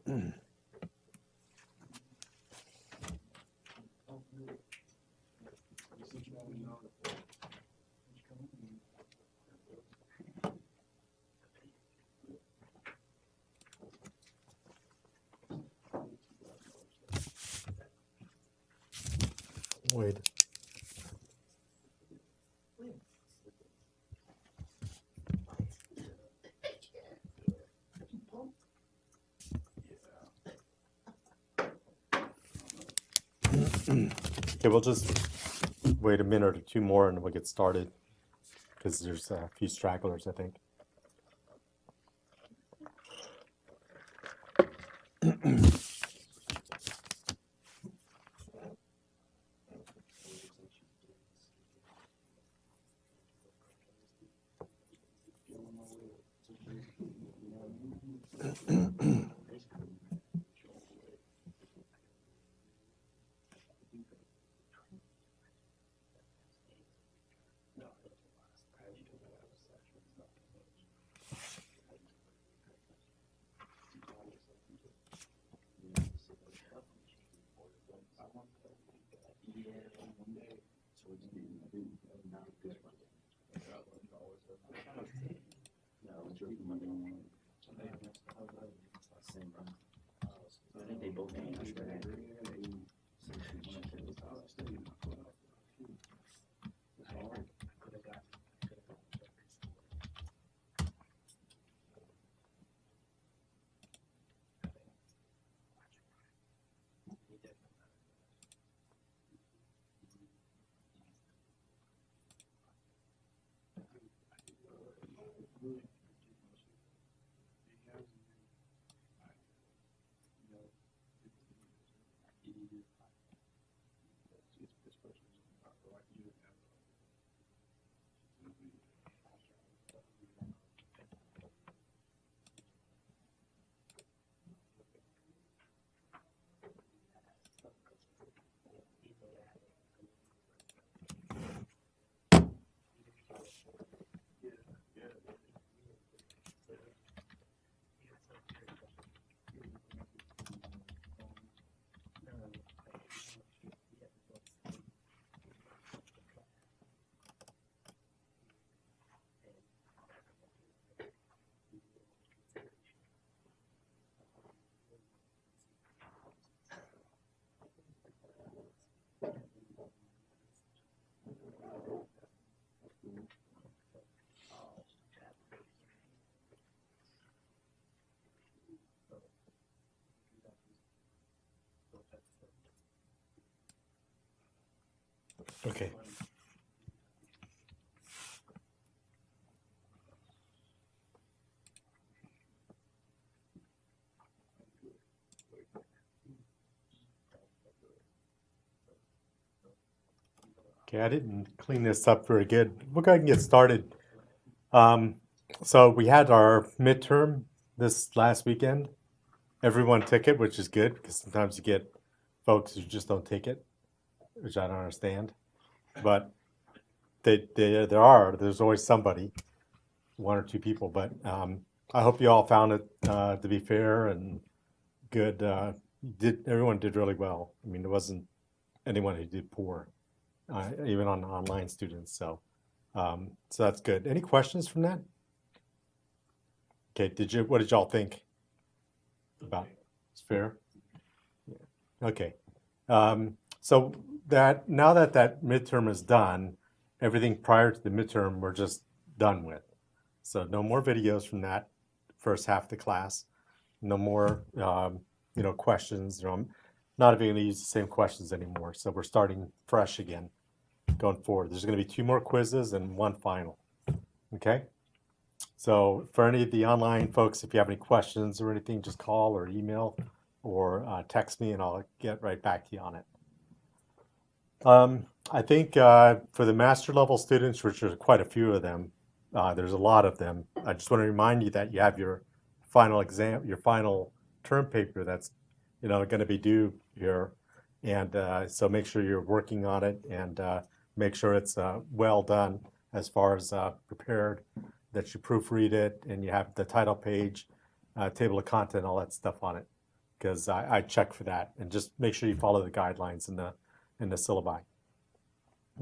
Wait. Okay, we'll just wait a minute or two more and we'll get started because there's a few stragglers, I think. Okay. Okay, I didn't clean this up very good. We'll go ahead and get started. So we had our midterm this last weekend. Everyone took it, which is good because sometimes you get folks who just don't take it, which I don't understand. But there's always somebody, one or two people. But I hope you all found it to be fair and good. Everyone did really well. I mean, there wasn't anyone who did poor, even on online students. So that's good. Any questions from that? Okay, what did y'all think about it? It's fair? Yeah. Okay. So now that midterm is done, everything prior to the midterm we're just done with. So no more videos from that first half of the class. No more questions. I'm not even going to use the same questions anymore. So we're starting fresh again going forward. There's going to be 2 more quizzes and 1 final. Okay? So for any of the online folks, if you have any questions or anything, just call or email or text me and I'll get right back to you on it. I think for the master level students, which are quite a few of them, there's a lot of them. I just want to remind you that you have your final exam, your final term paper that's going to be due here, and so make sure you're working on it and make sure it's well done as far as prepared, that you proofread it and you have the title page, table of content, all that stuff on it. because I check for that, and just make sure you follow the guidelines in the syllabi.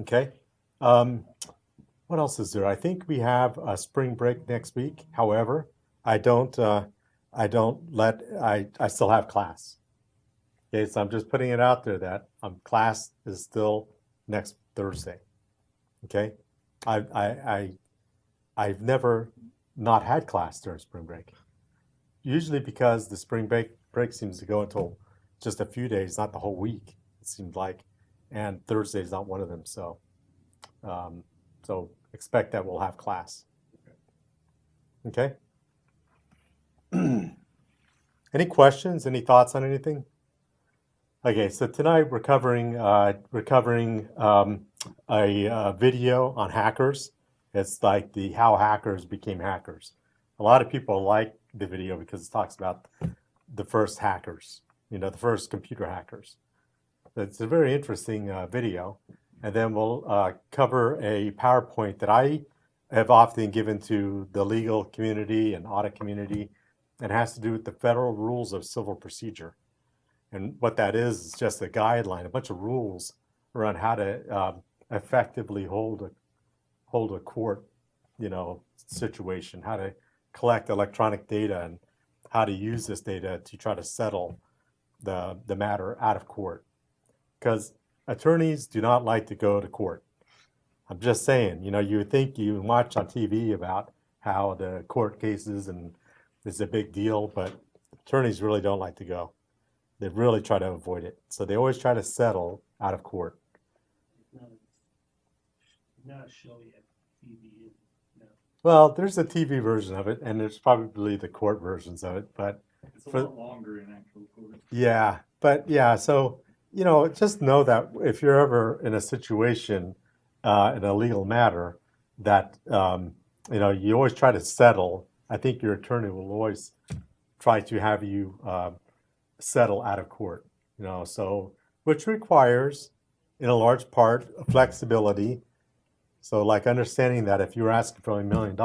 Okay. What else is there? I think we have a spring break next week. However, I still have class. Okay, so I'm just putting it out there that class is still next Thursday. Okay, I've never not had class during spring break. Usually because the spring break seems to go until just a few days, not the whole week. It seems like, and Thursday is not one of them. So, so expect that we'll have class. Okay. Any questions? Any thoughts on anything? Okay, so tonight we're covering a video on hackers. It's like the how hackers became hackers. A lot of people like the video because it talks about the first hackers, the first computer hackers. It's a very interesting video. And then we'll cover a PowerPoint that I have often given to the legal community and audit community, and has to do with the federal rules of civil procedure. And what that is just a guideline, a bunch of rules around how to effectively hold a court, situation, how to collect electronic data, and how to use this data to try to settle the matter out of court. Because attorneys do not like to go to court. I'm just saying, you would think you watch on TV about how the court cases and it's a big deal, but attorneys really don't like to go. They really try to avoid it. So they always try to settle out of court. Not a show yet. TV. No. Well, there's a TV version of it, and there's probably the court versions of it, but it's a lot longer in actual court. Yeah, but yeah, so just know that if you're ever in a situation in a legal matter that you always try to settle. I think your attorney will always try to have you settle out of court, so which requires, in a large part, flexibility. So, like understanding that if you're asking for $1 million,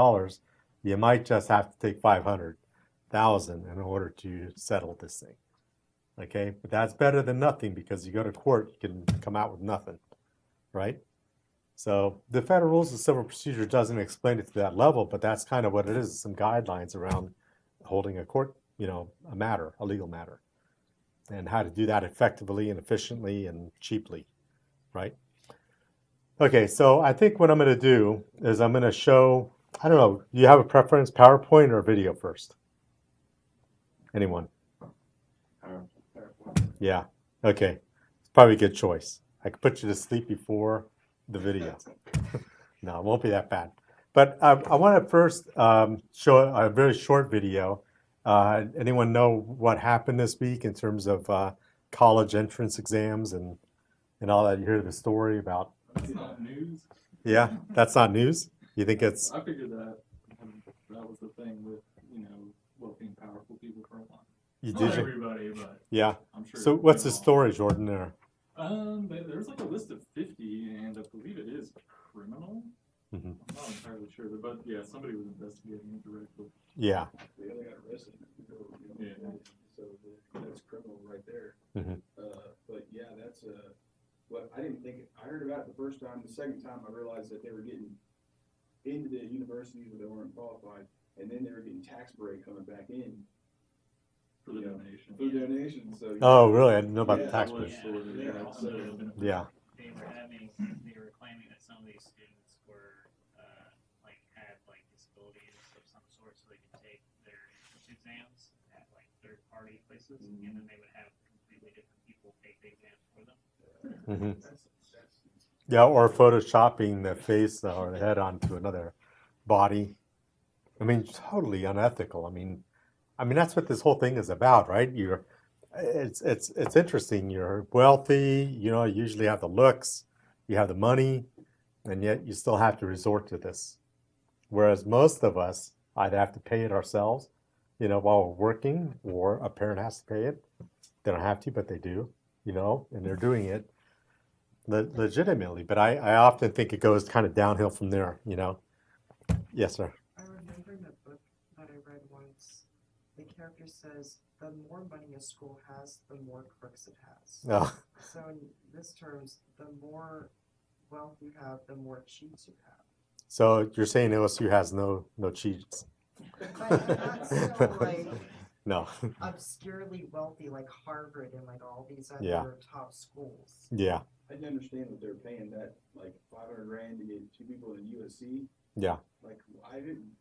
you might just have to take 500,000 in order to settle this thing. Okay, but that's better than nothing, because you go to court, you can come out with nothing, right? So the Federal Rules of Civil Procedure doesn't explain it to that level, but that's kind of what it is, some guidelines around holding a court, a matter, a legal matter, and how to do that effectively and efficiently and cheaply, right? Okay, so I think what I'm going to do is I'm going to show, I don't know, do you have a preference, PowerPoint or video first? Anyone? PowerPoint. Yeah, okay. It's probably a good choice. I could put you to sleep before the video. No, it won't be that bad. But I want to first show a very short video. Anyone know what happened this week in terms of college entrance exams and all that? You hear the story about? That's not news. Yeah, that's not news? You think it's? I figured that was the thing with, wealthy and powerful people for a while. Not everybody, but yeah. I'm sure. So what's the story, Jordan, there? There's like a list of 50, and I believe it is criminal. Mm-hmm. I'm not entirely sure, but yeah, somebody was investigating it directly. Yeah. Yeah, they got arrested. Yeah. So that's criminal right there. Mm-hmm. But yeah, that's what I didn't think. I heard about it the first time. The second time, I realized that they were getting into the universities where they weren't qualified, and then they were getting tax break coming back in. For the donation. For donations. So, Oh, really? I didn't know about the tax break. break. Yeah. They were claiming that some of these students were had disabilities of some sort, so they could take their entrance exams at third-party places, and then they would have completely different people take the exams for them. Mm-hmm. Yeah, or photoshopping the face or the head onto another body. I mean, totally unethical. I mean, that's what this whole thing is about, right? It's interesting. You're wealthy, you usually have the looks, you have the money, and yet you still have to resort to this. Whereas most of us either have to pay it ourselves, while we're working, or a parent has to pay it. They don't have to, but they do, and they're doing it legitimately. But I often think it goes kind of downhill from there, Yes, sir. I remember in a book that I read once, character says, the more money a school has, the more crooks it has. No. So in this terms, the more wealth you have, the more cheats you have. So you're saying OSU has no cheats? But not so like No. obscurely wealthy like Harvard and like all these other Yeah. top schools. Yeah. I didn't understand that they're paying that, like, $500,000 to get two people in USC. Yeah. Like,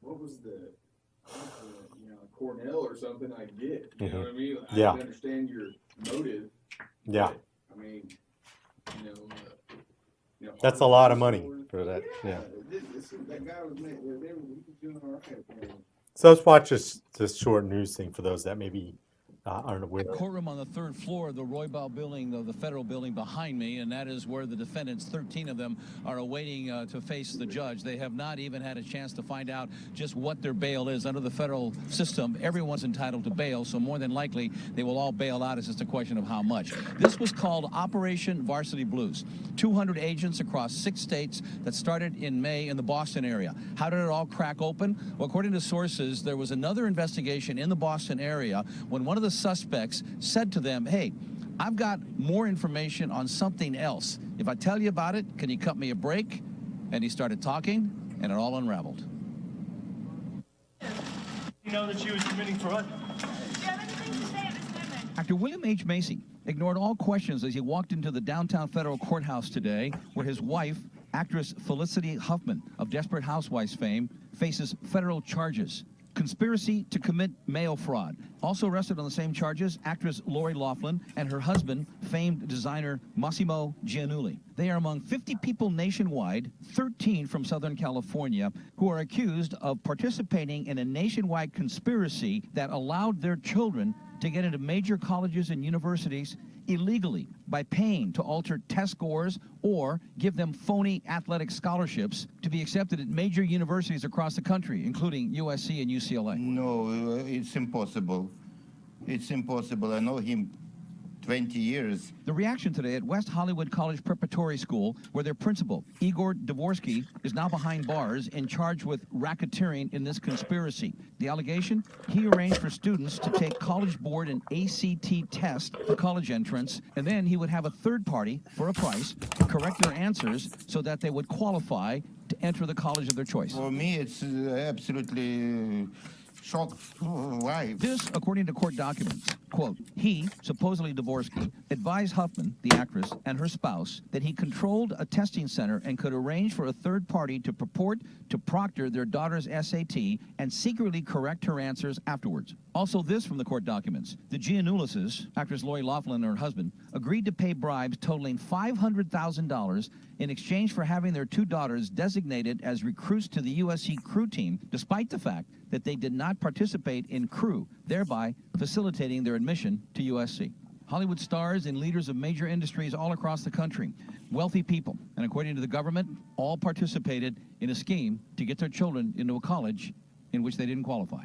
what was the, you know, Cornell or something, I get, you know what I mean? Yeah. I understand your motive. Yeah. but, I mean, you know. That's a lot of money for that. Yeah. That guy was making, he was doing all right. So let's watch this short news thing for those that maybe aren't aware. Courtroom on the third floor of the Roybal building, of the federal building behind me, and that is where the defendants, 13 of them, are awaiting to face the judge. They have not even had a chance to find out just what their bail is. Under the federal system, everyone's entitled to bail, so more than likely they will all bail out. It's just a question of how much. This was called Operation Varsity Blues. 200 agents across 6 states that started in May in the Boston area. How did it all crack open? Well, according to sources, there was another investigation in the Boston area when one of the suspects said to them, hey, I've got more information on something else. If I tell you about it, can you cut me a break? And he started talking, and it all unraveled. You know that she was committing fraud? Actor William H. Macy ignored all questions as he walked into the downtown federal courthouse today, where his wife, actress Felicity Huffman of Desperate Housewives fame, faces federal charges. Conspiracy to commit mail fraud. Also arrested on the same charges, actress Lori Loughlin and her husband, famed designer Massimo Giannulli. They are among 50 people nationwide, 13 from Southern California, who are accused of participating in a nationwide conspiracy that allowed their children to get into major colleges and universities illegally by paying to alter test scores or give them phony athletic scholarships to be accepted at major universities across the country, including USC and UCLA. No, it's impossible. It's impossible. I know him 20 years. The reaction today at West Hollywood College Preparatory School, where their principal, Igor Dvorsky, is now behind bars and charged with racketeering in this conspiracy. The allegation? He arranged for students to take College Board and ACT test for college entrance, and then he would have a third party, for a price, correct their answers so that they would qualify to enter the college of their choice. For me, it's absolutely shocked. Why? This, according to court documents, quote, he, supposedly Dvorsky, advised Huffman, the actress, and her spouse that he controlled a testing center and could arrange for a third party to purport to proctor their daughter's SAT and secretly correct her answers afterwards. Also this from the court documents. The Giannullises, actress Lori Loughlin and her husband, agreed to pay bribes totaling $500,000 in exchange for having their 2 daughters designated as recruits to the USC crew team, despite the fact that they did not participate in crew, thereby facilitating their admission to USC. Hollywood stars and leaders of major industries all across the country, wealthy people, and according to the government, all participated in a scheme to get their children into a college in which they didn't qualify.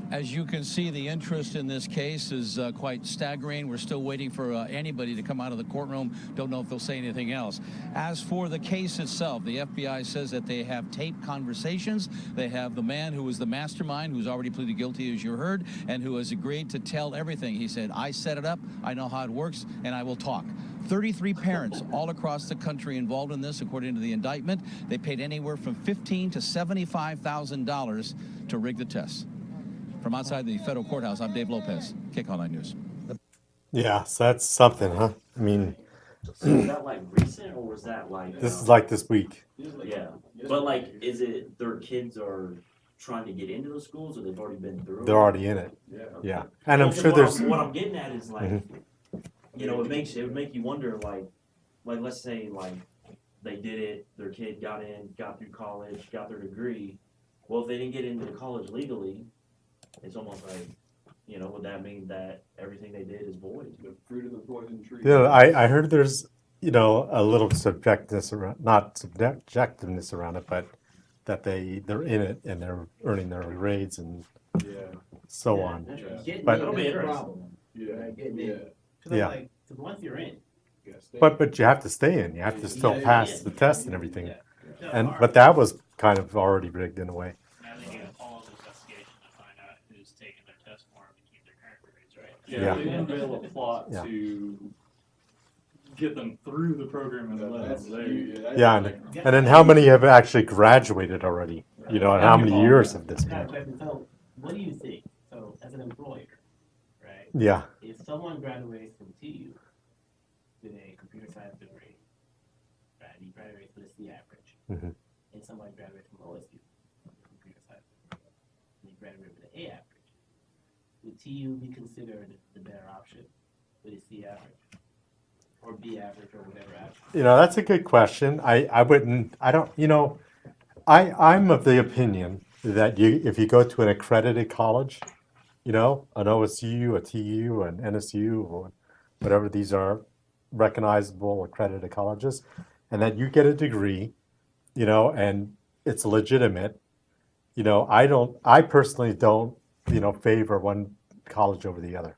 As you can see, the interest in this case is quite staggering. We're still waiting for anybody to come out of the courtroom. Don't know if they'll say anything else. As for the case itself, the FBI says that they have taped conversations. They have the man who was the mastermind, who's already pleaded guilty, as you heard, and who has agreed to tell everything. He said, I set it up, I know how it works, and I will talk. 33 parents all across the country involved in this, according to the indictment. They paid anywhere from $15,000 to $75,000 to rig the tests. From outside the federal courthouse, I'm Dave Lopez, KCAL9 News. Yeah, so that's something, huh? I mean, So was that like recent or was that like? this is like this week. Yeah, but like, is it their kids are trying to get into the schools or they've already been through? They're already in it. Yeah. Yeah, and I'm Well, sure there's. what I'm getting at is like, you know, it would make you wonder like let's say like they did it, their kid got in, got through college, got their degree. Well, if they didn't get into college legally, it's almost like, you know, would that mean that everything they did is void? The fruit of the poison tree. You know, I heard there's, you know, a little subjectiveness around, not subjectiveness around it, but that they're in it and they're earning their grades and Yeah. so Yeah, on. interesting. But- That'll be interesting. Yeah. Getting Yeah. in. So then, Yeah. like, the month you're in. You gotta stay. But you have to stay in. You have to still Yeah, pass yeah. the test and everything. Yeah. And but that was kind of already rigged in a way. Now they need to call those investigators just taking their test form to keep their current grades, right? Yeah. They unveil a plot Yeah. to get them through the program and That's they, huge. Yeah, and then how many have actually graduated already? You know, and how many Yeah. years have this Got a been? question. So, what do you think? So, as an employer, right? Yeah, If someone graduates from TU with a computer science degree, right? He graduates with a C average, Mhm. and someone graduates from OSU with a computer science degree, and he graduates with an A average, would TU be considered the better option with a C average? Or B average or whatever average? you know, that's a good question. I wouldn't, I don't, you know, I'm of the opinion that if you go to an accredited college, you know, an OSU, a TU, an NSU, or whatever these are, recognizable accredited colleges, and that you get a degree, you know, and it's legitimate, you know, I personally don't, you know, favor one college over the other,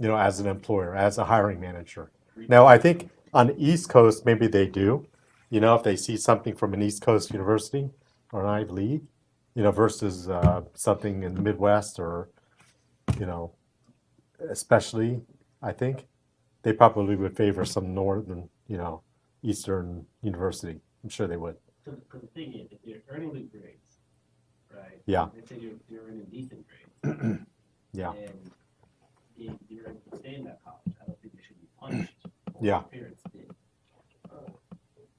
you know, as an employer, as a hiring manager. Now, I think on the East Coast, maybe they do, you know, if they see something from an East Coast university or an Ivy League, you know, versus something in the Midwest or, you know, especially, I think they probably would favor some northern, you know, Eastern university. I'm sure they would. Because the thing is, if you're earning the grades, right? Yeah. Let's say you're earning decent grades. Yeah. And if you're able to stay in that college, I don't think they should be punished. For Yeah. what parents did.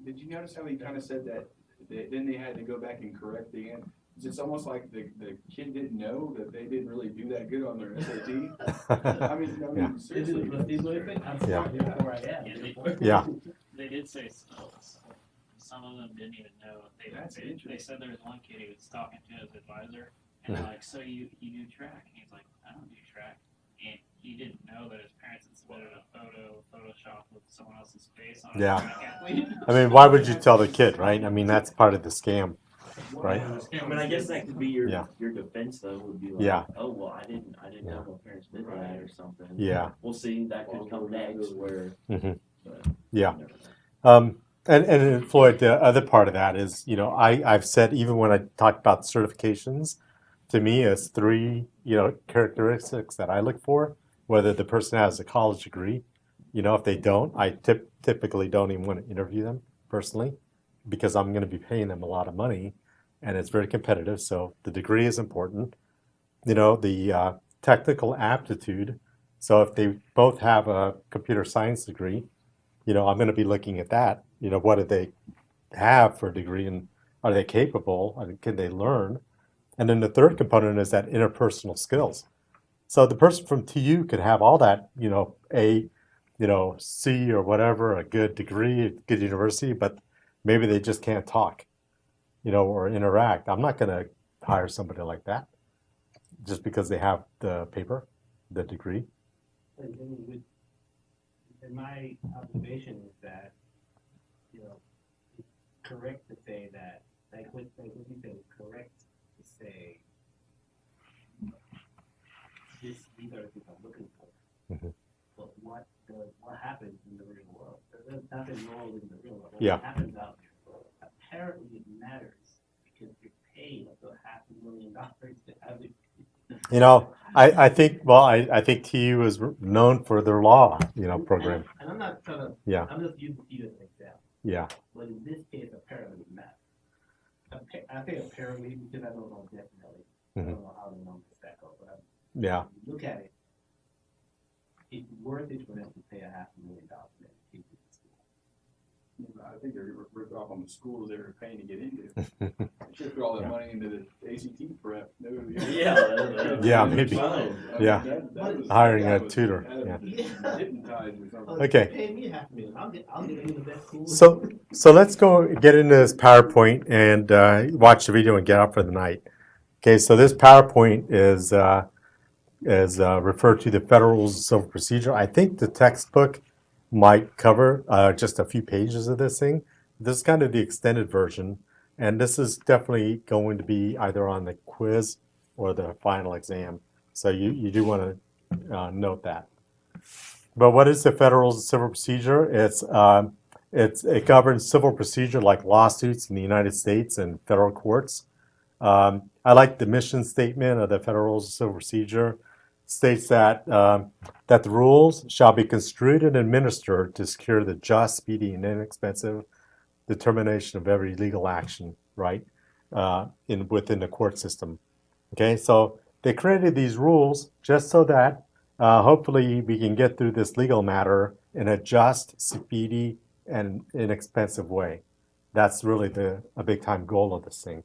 Did you notice how he kind of said that, then they had to go back and correct the end? It's almost like the kid didn't know that they didn't really do that good on their SAT. I Yeah. mean, seriously. Is it what it is? I'm Yeah. smart, therefore I am. Yeah, Yeah. They did say some of them didn't even know. That's They interesting. said there was one kid who was talking to his advisor, and they're like, "So you do track?" And he's like, "I don't do track," and he didn't know that his parents had submitted a Photoshop with someone else's face on a Yeah. track athlete. I mean, why would you tell the kid, right? I mean, that's part of the scam, right? I mean, I guess that could be Yeah. your defense though, would be like, Yeah. oh, well, I didn't Yeah. know my parents did that or something. Yeah. We'll see, that could come next where, Mhm. but Yeah. you never know. And Floyd, the other part of that is, you know, I've said even when I talk about certifications, to me, it's three, you know, characteristics that I look for, whether the person has a college degree. You know, if they don't, I typically don't even want to interview them personally because I'm going to be paying them a lot of money and it's very competitive. So the degree is important. You know, the technical aptitude. So if they both have a computer science degree, you know, I'm going to be looking at that. You know, what do they have for a degree and are they capable? Can they learn? And then the third component is that interpersonal skills. So the person from TU could have all that, you know, you know, C or whatever, a good degree, a good university, but maybe they just can't talk, you know, or interact. I'm not going to hire somebody like that just because they have the paper, the degree. And my observation is that, you know, it's correct to say that, like what you said, it's correct to say, these are the things I'm looking for. Mhm. But what happens in the real world? There's nothing wrong in the real world. Yeah. What happens out there? Apparently it matters because you're paid up to $500,000 to have it. You know, I think, well, I think TU is known for their law, you know, program. And I'm not trying to, Yeah. I'm just using you as an example. Yeah. But in this case, apparently it matters. I say apparently because I don't know definitely. I Mhm. don't know how the numbers stack up, but Yeah. if you look at it, it's worth it for them to pay $500,000 to keep it in school. I think they're ripped off on the schools they were paying to get into. They should put all that Yeah. money into the ACT prep. Yeah, maybe. Yeah. Hiring a tutor, yeah. Hypnotized or something. Okay. Pay me $500,000. I'll get into the best school. So let's go get into this PowerPoint and watch the video and get out for the night. Okay, so this PowerPoint is referred to the Federal Rules of Civil Procedure. I think the textbook might cover just a few pages of this thing. This is kind of the extended version, and this is definitely going to be either on the quiz or the final exam. So you do want to note that. But what is the Federal Rules of Civil Procedure? It governs civil procedure like lawsuits in the United States and federal courts. I like the mission statement of the Federal Rules of Civil Procedure. States that that the rules shall be construed and administered to secure the just, speedy, and inexpensive determination of every legal action, right, within the court system. Okay, so they created these rules just so that hopefully we can get through this legal matter in a just, speedy, and inexpensive way. That's really a big time goal of this thing.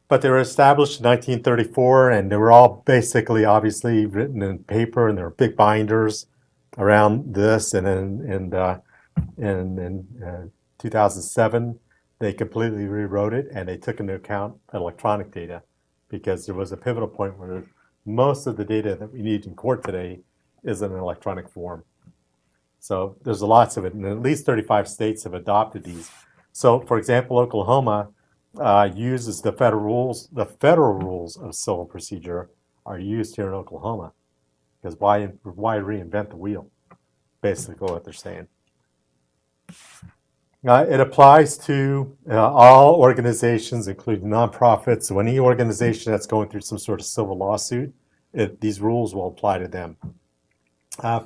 But they were established in 1934, and they were all basically, obviously, written in paper, and there were big binders around this. And in 2007, they completely rewrote it, and they took into account electronic data, because there was a pivotal point where most of the data that we need in court today is in an electronic form. So there's lots of it, and at least 35 states have adopted these. So, for example, Oklahoma uses the federal rules. The federal rules of civil procedure are used here in Oklahoma, because why reinvent the wheel? Basically, what they're saying. It applies to all organizations, including nonprofits. So any organization that's going through some sort of civil lawsuit, these rules will apply to them.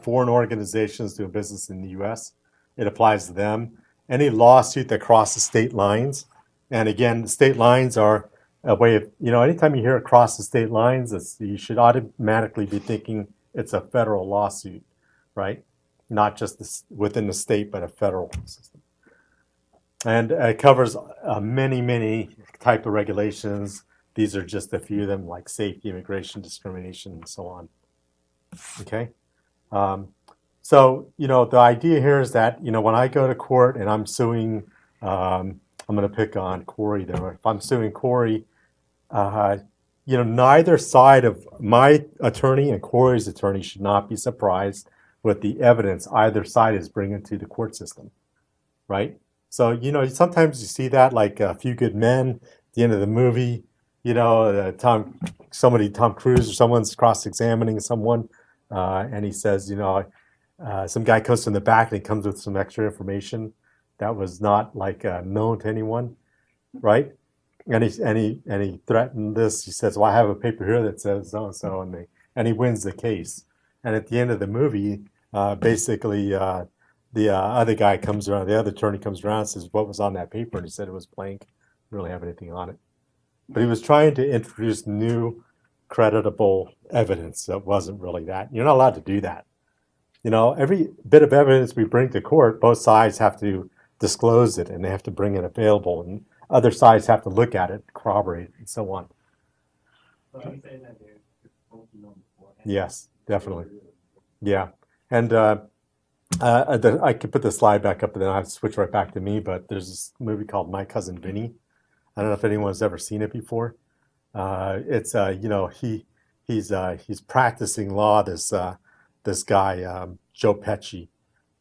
Foreign organizations doing business in the U.S., it applies to them. Any lawsuit that crosses state lines, and again, the state lines are a way of, anytime you hear it cross the state lines, you should automatically be thinking it's a federal lawsuit, right? Not just within the state, but a federal system. And it covers many, many type of regulations. These are just a few of them, like safety, immigration, discrimination, and so on. Okay? So, the idea here is that, when I go to court and I'm suing, I'm going to pick on Corey there. If I'm suing Corey, neither side of my attorney and Corey's attorney should not be surprised with the evidence either side is bringing to the court system, right? So, sometimes you see that, like A Few Good Men, at the end of the movie, Tom Cruise or someone's cross-examining someone, and he says, some guy comes from the back and he comes with some extra information that was not known to anyone, right? And he threatened this. He says, "Well, I have a paper here that says so and so," and he wins the case. And at the end of the movie, basically, the other guy comes around, the other attorney comes around and says, "What was on that paper?" And he said it was blank, didn't really have anything on it. But he was trying to introduce new, creditable evidence that wasn't really that. You're not allowed to do that. Every bit of evidence we bring to court, both sides have to disclose it, and they have to bring it available, and other sides have to look at it, corroborate it, and so on. So are you saying that they're supposed to know beforehand? Yes, definitely. Yeah. And I could put the slide back up, and then I have to switch right back to me, but there's this movie called My Cousin Vinny. I don't know if anyone's ever seen it before. It's he's practicing law, this guy, Joe Pesci,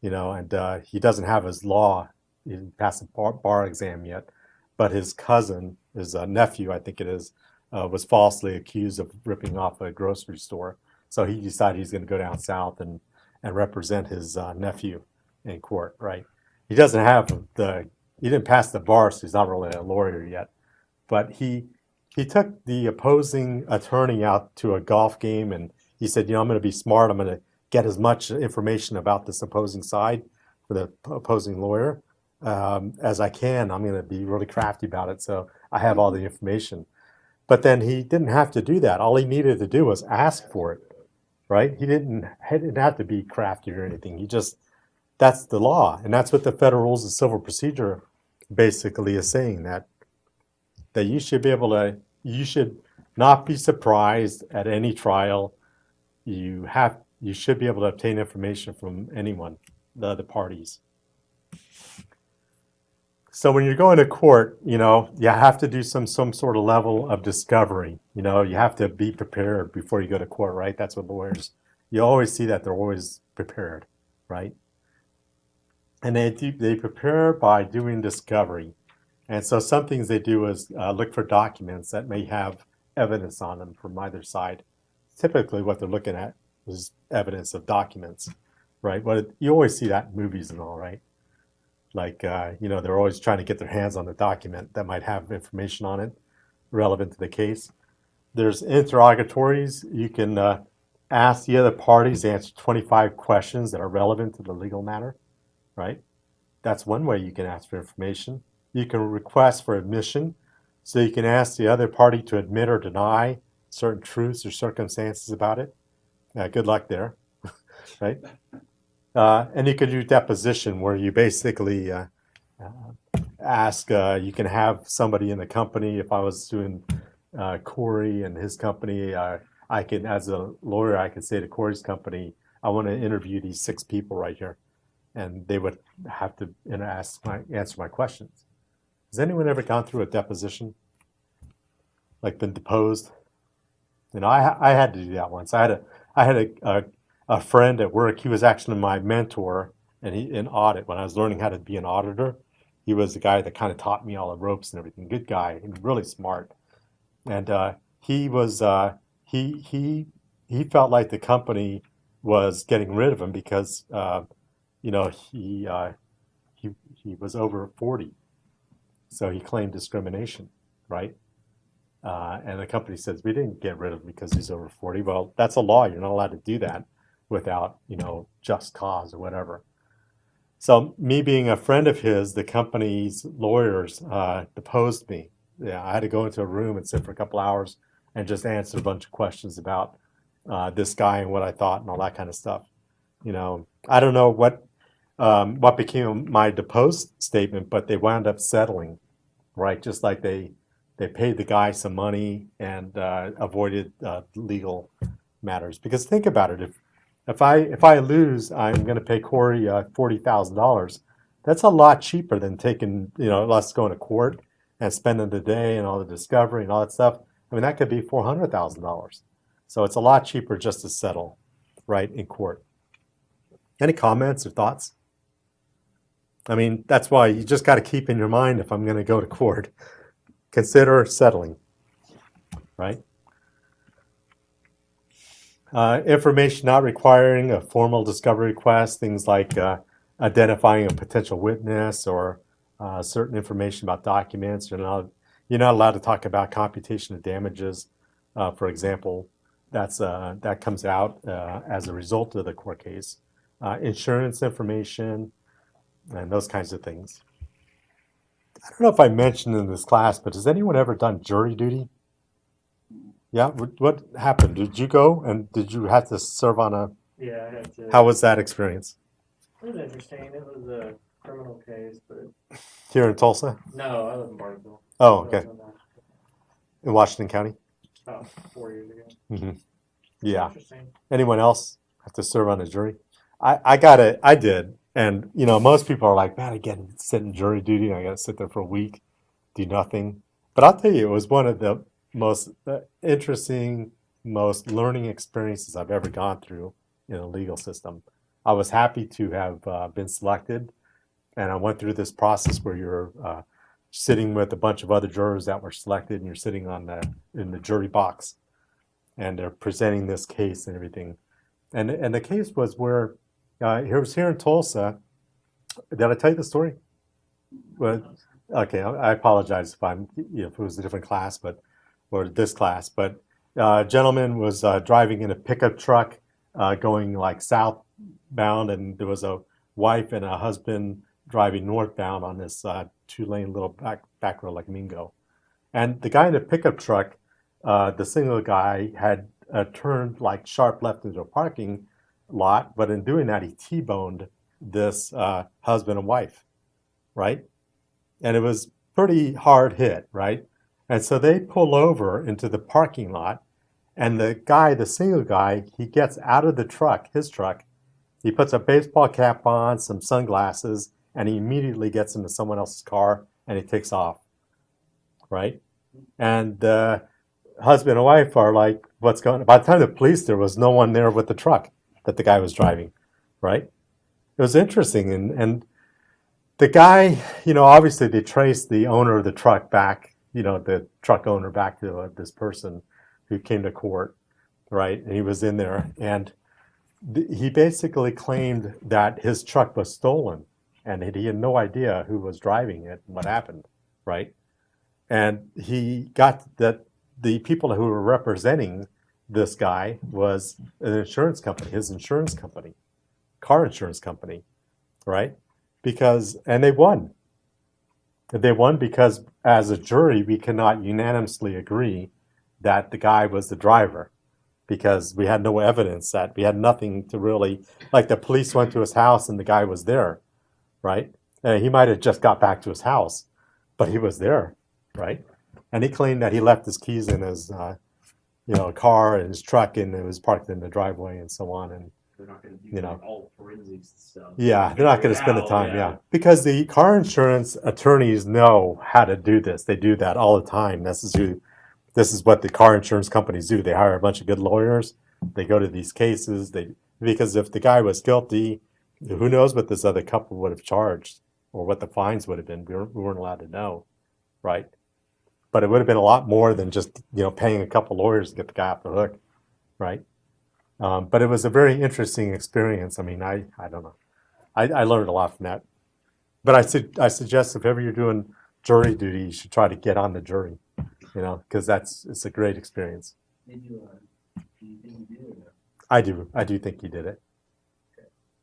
and he doesn't have his law. He didn't pass the bar exam yet, but his cousin, his nephew, I think it is, was falsely accused of ripping off a grocery store. So he decided he's going to go down south and represent his nephew in court, right? He doesn't have he didn't pass the bar, so he's not really a lawyer yet. But he took the opposing attorney out to a golf game, and he said, I'm going to be smart. I'm going to get as much information about this opposing side for the opposing lawyer as I can. I'm going to be really crafty about it, so I have all the information. But then he didn't have to do that. All he needed to do was ask for it, right? He didn't have to be crafty or anything. That's the law, and that's what the Federal Rules of Civil Procedure basically is saying, that you should not be surprised at any trial. You should be able to obtain information from anyone, the other parties. So when you're going to court, you have to do some sort of level of discovery. You have to be prepared before you go to court, right? That's what lawyers, you always see that they're always prepared, right? And they prepare by doing discovery. And so some things they do is look for documents that may have evidence on them from either side. Typically what they're looking at is evidence of documents, right? You always see that in movies and all, right? Like, they're always trying to get their hands on a document that might have information on it. relevant to the case. There's interrogatories. You can ask the other parties to answer 25 questions that are relevant to the legal matter, right? That's one way you can ask for information. You can request for admission, so you can ask the other party to admit or deny certain truths or circumstances about it. Good luck there, right? And you can do deposition, where you basically ask, you can have somebody in the company. If I was doing Corey and his company, I can, as a lawyer, I could say to Corey's company, I want to interview these 6 people right here. And they would have to answer my questions. Has anyone ever gone through a deposition? Like been deposed? You know, I had to do that once. I had a friend at work. He was actually my mentor, and he in audit when I was learning how to be an auditor. He was the guy that kind of taught me all the ropes and everything. Good guy, and really smart. And he was he felt like the company was getting rid of him because you know he was over 40, so he claimed discrimination, right? And the company says, we didn't get rid of him because he's over 40. Well, that's a law. You're not allowed to do that without, you know, just cause or whatever. So me being a friend of his, the company's lawyers deposed me. Yeah, I had to go into a room and sit for a couple hours and just answer a bunch of questions about this guy and what I thought and all that kind of stuff. You know, I don't know what became my deposed statement, but they wound up settling, right? Just like they paid the guy some money and avoided legal matters. Because think about it, if I lose, I'm going to pay Corey $40,000. That's a lot cheaper than taking, you know, us going to court and spending the day and all the discovery and all that stuff. I mean, that could be $400,000. So it's a lot cheaper just to settle, right, in court. Any comments or thoughts? I mean, that's why you just got to keep in your mind, if I'm going to go to court, consider settling, right? Information not requiring a formal discovery request, things like identifying a potential witness or certain information about documents. You're not allowed to talk about computation of damages, for example. That comes out as a result of the court case. Insurance information and those kinds of things. I don't know if I mentioned in this class, but has anyone ever done jury duty? Yeah, what happened? Did you go and did you have to serve on a? Yeah, I had to. How was that experience? It was interesting. It was a criminal case, but Here in Tulsa? no, I live in Barnesville. Oh, okay. In Washington County? About 4 years ago. Mm-hmm. Yeah. Interesting. Anyone else have to serve on a jury? I did. And, you know, most people are like, man, I get to sit in jury duty and I got to sit there for a week, do nothing. But I'll tell you, it was one of the most interesting, most learning experiences I've ever gone through in a legal system. I was happy to have been selected. And I went through this process where you're sitting with a bunch of other jurors that were selected, and you're sitting in the jury box, and they're presenting this case and everything. And the case was where it was here in Tulsa. Did I tell you the story? Well, okay, I apologize if it was a different class, or this class. But a gentleman was driving in a pickup truck going like southbound, and there was a wife and a husband driving northbound on this 2-lane little back road like Mingo. And the guy in the pickup truck, the single guy, had turned like sharp left into a parking lot, but in doing that, he T-boned this husband and wife, right? And it was pretty hard hit, right? And so they pull over into the parking lot, and the single guy, he gets out of the truck, his truck, he puts a baseball cap on, some sunglasses, and he immediately gets into someone else's car and he takes off, right? And husband and wife are like, what's going on? By the time the police, there was no one there with the truck that the guy was driving, right? It was interesting. And the guy, you know, obviously they traced the owner of the truck back, you know, the truck owner back to this person who came to court, right? And he was in there. And he basically claimed that his truck was stolen, and he had no idea who was driving it and what happened, right? And he got that the people who were representing this guy was an insurance company, his insurance company, car insurance company, right? And they won. They won because as a jury, we cannot unanimously agree that the guy was the driver because we had no evidence that we had nothing to really, like the police went to his house and the guy was there, right? And he might have just got back to his house, but he was there, right? And he claimed that he left his keys in his, car and his truck, and it was parked in the driveway and so on. And They're not gonna do You know. like all forensics stuff. yeah, they're not going to spend the Now, time, yeah, because the car insurance attorneys know how to do this. They do that all the time. This is what the car insurance companies do. They hire a bunch of good lawyers. They go to these cases. Because if the guy was guilty, who knows what this other couple would have charged or what the fines would have been. We weren't allowed to know, right? But it would have been a lot more than just paying a couple lawyers to get the guy off the hook, right? But it was a very interesting experience. I mean, I don't know. I learned a lot from that. But I suggest if ever you're doing jury duty, you should try to get on the jury, because it's a great experience. Did you, do you think you did or no? I do think you did it.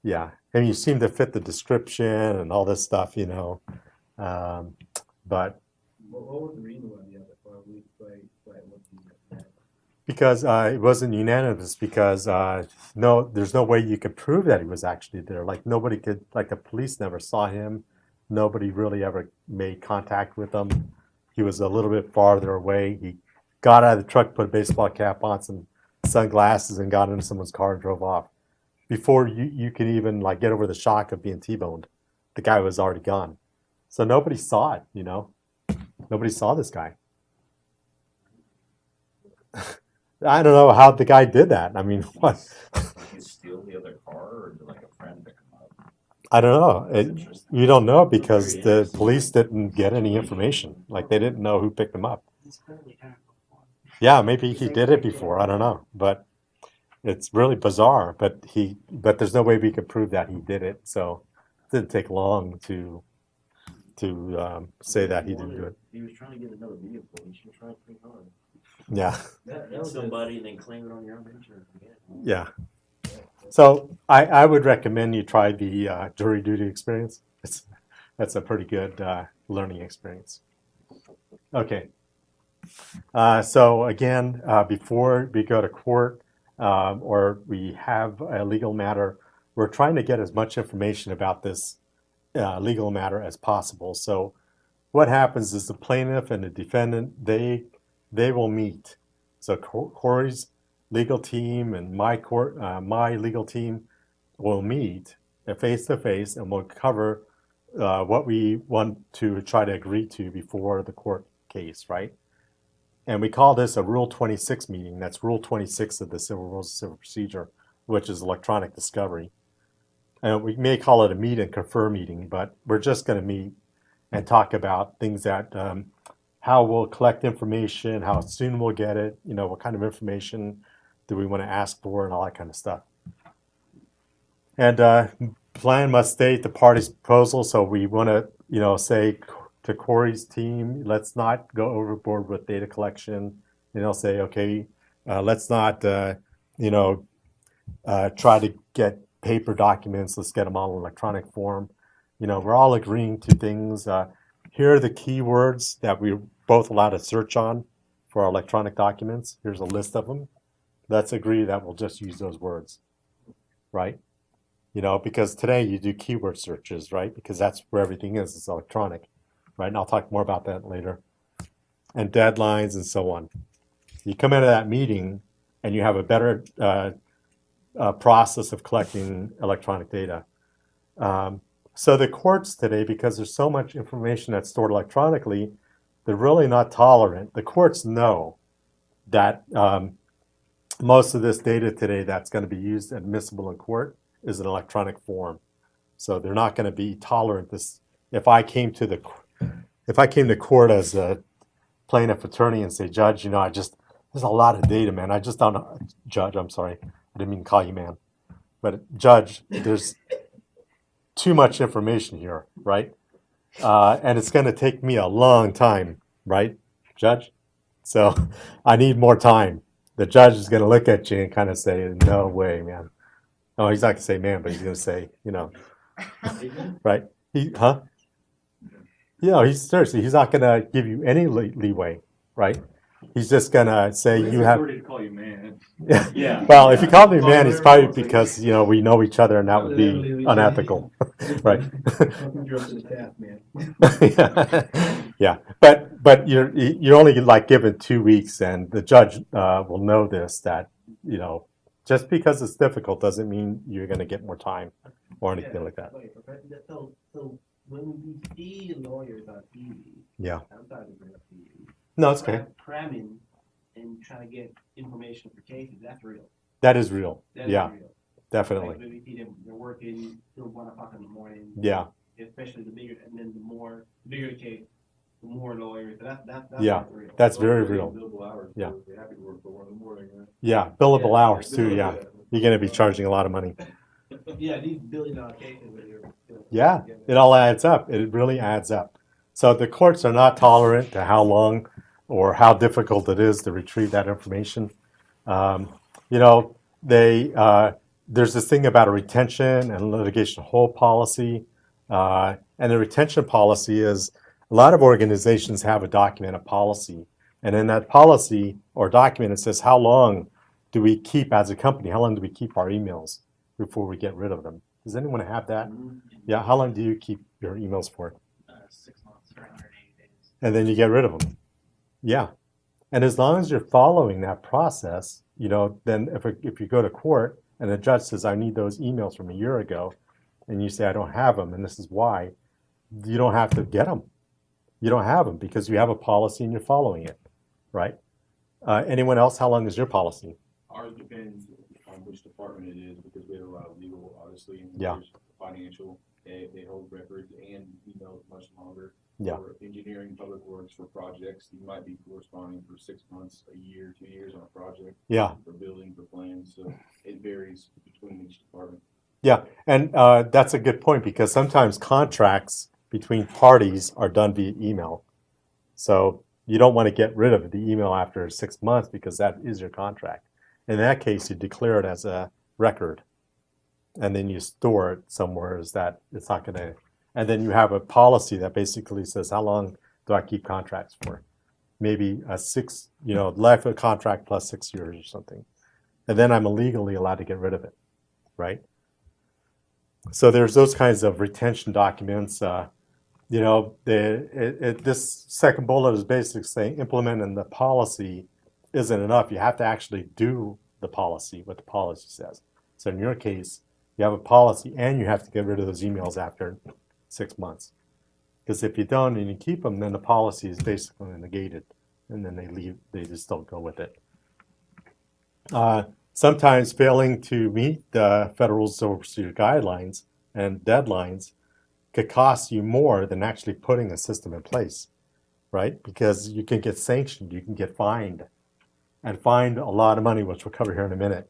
Yeah, and you seem to fit the description and all this stuff, but What was the reason why the other part we played what you because it wasn't unanimous because there's no way you could prove that he was actually there. Like the police never saw him. Nobody really ever made contact with him. He was a little bit farther away. He got out of the truck, put a baseball cap on, some sunglasses, and got into someone's car and drove off. Before you could even get over the shock of being T-boned, the guy was already gone. So nobody saw it, Nobody saw this guy. I don't know how the guy did that. I mean, what? Did he steal the other car, or did a friend pick him up? I don't know. You don't know because the police didn't get any information. Like they didn't know who picked him up. Yeah, maybe he did it before. I don't know, but it's really bizarre. But there's no way we could prove that he did it. So it didn't take long to say that he didn't do it. He was trying to get another vehicle. You should try pretty hard. Yeah. That Hit was somebody and then claim it on your own insurance. Yeah. So I would recommend you try the jury duty experience. That's a pretty good learning experience. Okay. So again, before we go to court or we have a legal matter, we're trying to get as much information about this legal matter as possible. So what happens is the plaintiff and the defendant, they will meet. So Corey's legal team and my legal team will meet face to face, and we'll cover what we want to try to agree to before the court case, right? And we call this a Rule 26 meeting. That's Rule 26 of the Civil Rules of Civil Procedure, which is electronic discovery. And we may call it a meet and confer meeting, but we're just going to meet and talk about things that how we'll collect information, how soon we'll get it, what kind of information do we want to ask for, and all that kind of stuff. And plan must state the party's proposal. So we want to, say to Corey's team, let's not go overboard with data collection. Say, okay, let's not, try to get paper documents. Let's get them all in electronic form. We're all agreeing to things. Here are the keywords that we're both allowed to search on for our electronic documents. Here's a list of them. Let's agree that we'll just use those words, right? Because today you do keyword searches, right? Because that's where everything is. It's electronic, right? And I'll talk more about that later. And deadlines and so on. You come into that meeting and you have a better process of collecting electronic data. So the courts today, because there's so much information that's stored electronically, they're really not tolerant. The courts know that most of this data today that's going to be used admissible in court is in electronic form. So they're not going to be tolerant. If I came to court as a plaintiff attorney and say, Judge, there's a lot of data, man. I just don't know. Judge, I'm sorry. I didn't mean to call you man. But Judge, there's too much information here, right? And it's going to take me a long time right, Judge? So I need more time. The judge is going to look at you and kind of say, no way, man. Oh, he's not going to say man, but he's going to say, right? Huh? He's seriously, he's not going to give you any leeway, right? He's just going to say Well, you it's have. authority to call you man. Yeah. Well, if you call me man, it's probably Whatever. because, we know each other and that would be unethical, right? Yeah, but you're only like given 2 weeks, and the judge will know this, that just because it's difficult doesn't mean you're going to get more time or anything like that. So when we see lawyers on TV, Yeah. I'm sorry to bring up TV. No, it's okay. Cramming and trying to get information for cases, that's real. That is real. That Yeah, is real. definitely. Like when we see them, they're working till 1 o'clock in the morning. Yeah. Especially the bigger, and then the bigger the case, the more lawyers. That's Yeah, real. that's very real. Billable hours, Yeah. so they're happy to work for 1 in the morning, right? Yeah, billable hours too, yeah. You're going to be charging a lot of money. Yeah, these billion-dollar cases where you're. Yeah, it all adds up. It really adds up. So the courts are not tolerant to how long or how difficult it is to retrieve that information. There's this thing about a retention and litigation hold policy. And the retention policy is a lot of organizations have a documented policy. And in that policy or document, it says how long do we keep as a company? How long do we keep our emails before we get rid of them? Does anyone have that? Yeah, how long do you keep your emails for? 6 months or 180 days. And then you get rid of them. Yeah. And as long as you're following that process, then if you go to court and the judge says, I need those emails from a year ago, and you say, I don't have them, and this is why, you don't have to get them. You don't have them because you have a policy and you're following it, right? Anyone else, how long is your policy? Ours depends on which department it is, because we have a lot of legal, obviously, and Yeah. there's financial, they hold records and emails much longer. Yeah. For engineering, public works, for projects, you might be corresponding for 6 months, a year, 2 years on a project. Yeah. For building, for plans, so it varies between each department. Yeah, and that's a good point because sometimes contracts between parties are done via email. So you don't want to get rid of the email after 6 months because that is your contract. In that case, you declare it as a record, and then you store it somewhere as that it's not going to. And then you have a policy that basically says, how long do I keep contracts for? Maybe a life of contract plus 6 years or something. And then I'm legally allowed to get rid of it, right? So there's those kinds of retention documents. This second bullet is basically saying implementing the policy isn't enough. You have to actually do the policy, what the policy says. So in your case, you have a policy and you have to get rid of those emails after 6 months. Because if you don't and you keep them, then the policy is basically negated. And then they just don't go with it. Sometimes failing to meet the Federal Rules of Civil Procedure guidelines and deadlines could cost you more than actually putting a system in place, right? Because you can get sanctioned, you can get fined, and fined a lot of money, which we'll cover here in a minute.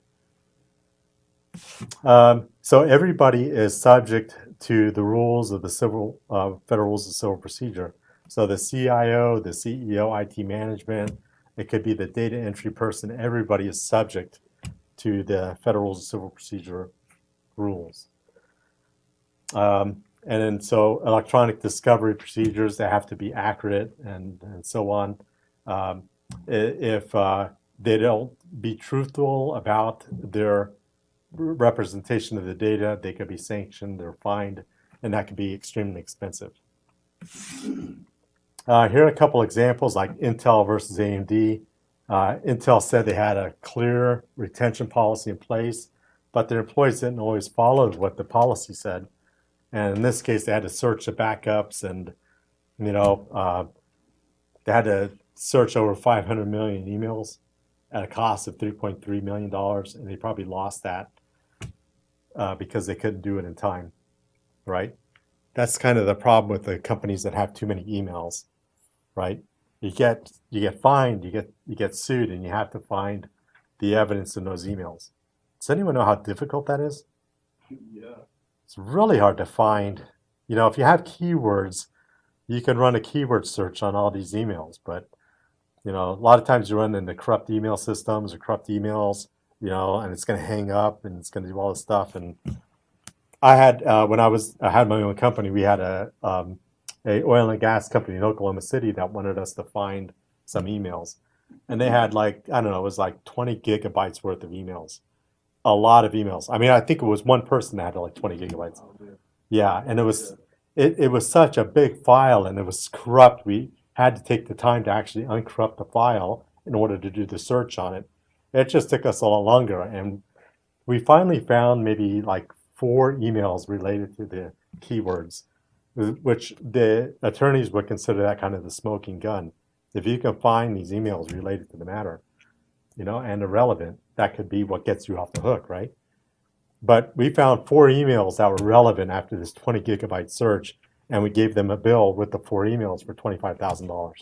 So everybody is subject to the rules of the Federal Rules of Civil Procedure. So the CIO, the CEO, IT management, it could be the data entry person, everybody is subject to the Federal Rules of Civil Procedure rules. And then so electronic discovery procedures, they have to be accurate and so on. If they don't be truthful about their representation of the data, they could be sanctioned or fined, and that could be extremely expensive. Here are a couple examples like Intel versus AMD. Intel said they had a clear retention policy in place, but their employees didn't always follow what the policy said. And in this case, they had to search the backups and, they had to search over 500 million emails at a cost of $3.3 million. And they probably lost that because they couldn't do it in time, right? That's kind of the problem with the companies that have too many emails, right? You get fined, you get sued, and you have to find the evidence in those emails. Does anyone know how difficult that is? Yeah. It's really hard to find. If you have keywords you can run a keyword search on all these emails, but you know, a lot of times you run into corrupt email systems or corrupt emails, you know, and it's going to hang up and it's going to do all this stuff. And I had when I had my own company, we had a oil and gas company in Oklahoma City that wanted us to find some emails, and they had like, I don't know, it was like 20 gigabytes worth of emails, a lot of emails. I mean, I think it was one person that had like 20 gigabytes. Yeah, and it was such a big file and it was corrupt. We had to take the time to actually uncorrupt the file in order to do the search on it. It just took us a lot longer, and we finally found maybe like 4 emails related to the keywords, which the attorneys would consider that kind of the smoking gun. If you can find these emails related to the matter, you know, and irrelevant, that could be what gets you off the hook, right? But we found 4 emails that were relevant after this 20 gigabyte search, and we gave them a bill with the 4 emails for $25,000.